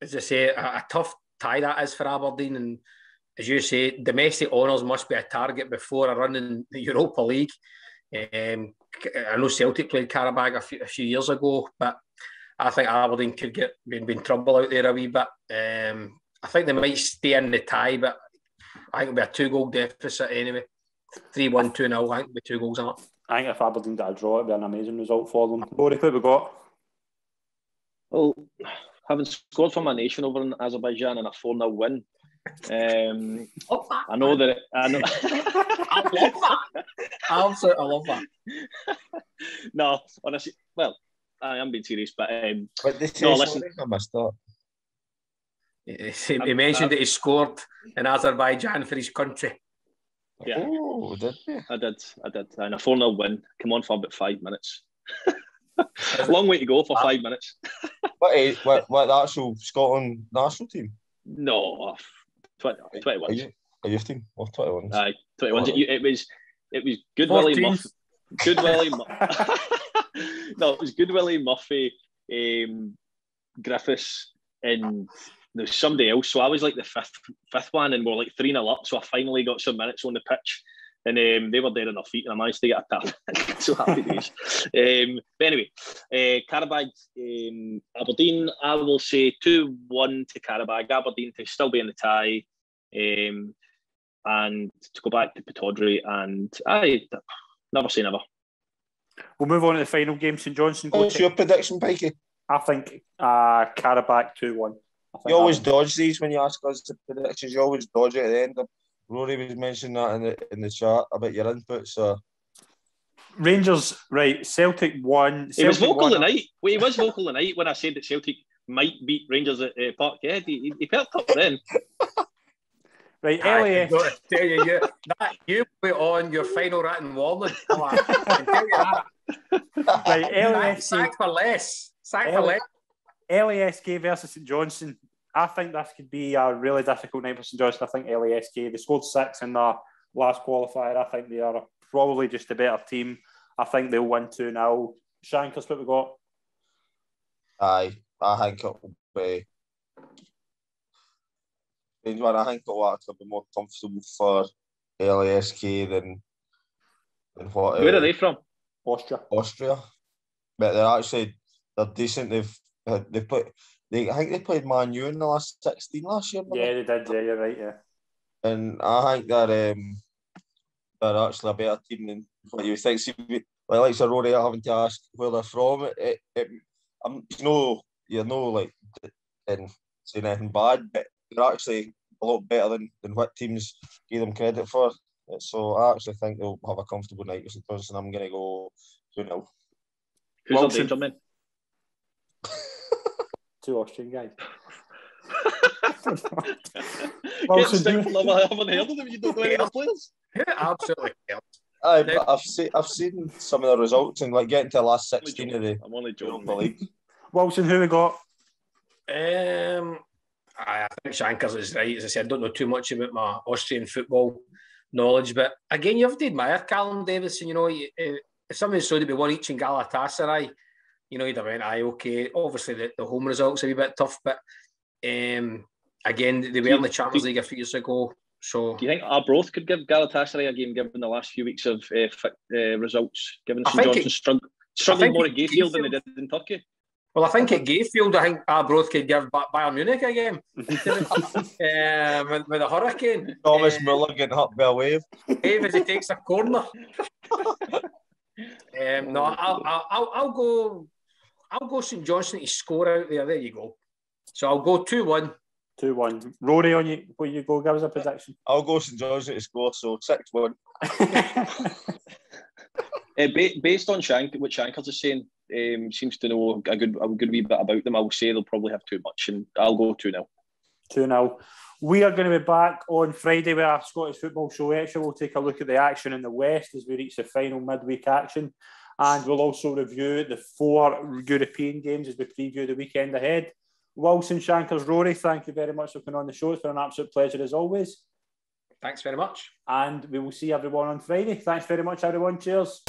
as I say, a tough tie that is for Aberdeen, and as you say, domestic honours must be a target before a run in the Europa League. I know Celtic played Karabakh a few years ago, but I think Aberdeen could get in trouble out there a wee bit. I think they might stay in the tie, but I think it'll be a 2-goal deficit anyway. 3-1, 2-0, I think it'll be 2 goals on it. I think if Aberdeen got a draw, it'd be an amazing result for them. Rory, what we got? Well, having scored for my nation over in Azerbaijan in a 4-0 win, I know that. I know. I love that. I absolutely love that. No, honestly, well, I am being serious, but no, listen. I missed that. He mentioned that he scored in Azerbaijan for his country. Yeah. Oh, did you? I did. And a 4-0 win. Come on for about 5 minutes. A long way to go for 5 minutes. What the actual Scotland national team? No, 21. A youth team? Or 21? Aye, 21. It was Good Willie Murphy. Good Willie No, it was Good Willie Murphy, Griffiths, and there was somebody else. So I was like the fifth one, and we're like 3-0 up. So I finally got some minutes on the pitch, and they were dead on their feet, and I managed to get a tap. So happy days. But anyway, Karabakh, Aberdeen, I will say 2-1 to Karabakh. Aberdeen to still be in the tie, and to go back to Pataudry, and I never say never. We'll move on to the final game. St Johnstone. What's your prediction, Pikey? I think Karabakh 2-1. You always dodge these when you ask us the predictions. You always dodge it at the end. Rory was mentioning that in the chat about your input. So Rangers, right, Celtic won. He was vocal won. tonight. Well, he was vocal tonight when I said that Celtic might beat Rangers at Parkhead. He perked up then. Right, LAS. LAS. Tell you put on your final written warning. I can tell you that. Right, LAS. Sack for less. Sack for less. LASK versus St Johnstone. I think this could be a really difficult night for St Johnstone. I think LASK, they scored 6 in their last qualifier. I think they are probably just a better team. I think they'll win 2-0. Shankers, what we got? Aye, I think it'll be. I think it'll actually be more comfortable for LASK than what. Where are they from? Austria. But they're decent. They've played. I think they played Man U in the last 16 last year. Yeah, they did. Yeah, you're right. Yeah. And I think they're actually a better team than what you think. Like Sir Rory having to ask where they're from. You're like saying anything bad, but they're actually a lot better than what teams give them credit for. So I actually think they'll have a comfortable night with St Johnstone. I'm going to go 2-0. Who's the danger man? 2 Austrian guys. Wilson, I haven't heard of them. You don't know any of the players. Absolutely. Aye, but I've seen some of the results and like getting to the last 16 of the Europa League. Wilson, who we got? I think Shankers is right. As I said, I don't know too much about my Austrian football knowledge, but again, you have to admire Callum Davidson. You know, if somebody showed it be one each in Galatasaray, you know, you'd have went, aye, okay. Obviously, the home results are a bit tough, but again, they were in the Champions League a few years ago. So, do you think Arbroath could give Galatasaray a game given the last few weeks of results, given St Johnstone struggled more at Gayfield than they did in Turkey? Well, I think at Gayfield, I think Arbroath could give Bayern Munich a game with a hurricane. Thomas Muller getting hit by a wave. Wave as he takes a corner. No, I'll go St Johnstone to score out there. There you go. So I'll go 2-1. 2-1. Rory, on you, will you go give us a prediction? I'll go St Johnstone to score, so 6-1. Based on what Shankers is saying, seems to know a good wee bit about them. I will say they'll probably have too much, and I'll go 2-0. 2-0. We are going to be back on Friday with our Scottish Football Show Extra. We'll take a look at the action in the West as we reach the final midweek action. And we'll also review the 4 European games as we preview the weekend ahead. Wilson, Shankers, Rory, thank you very much for coming on the show. It's been an absolute pleasure as always. Thanks very much. And we will see everyone on Friday. Thanks very much, everyone. Cheers.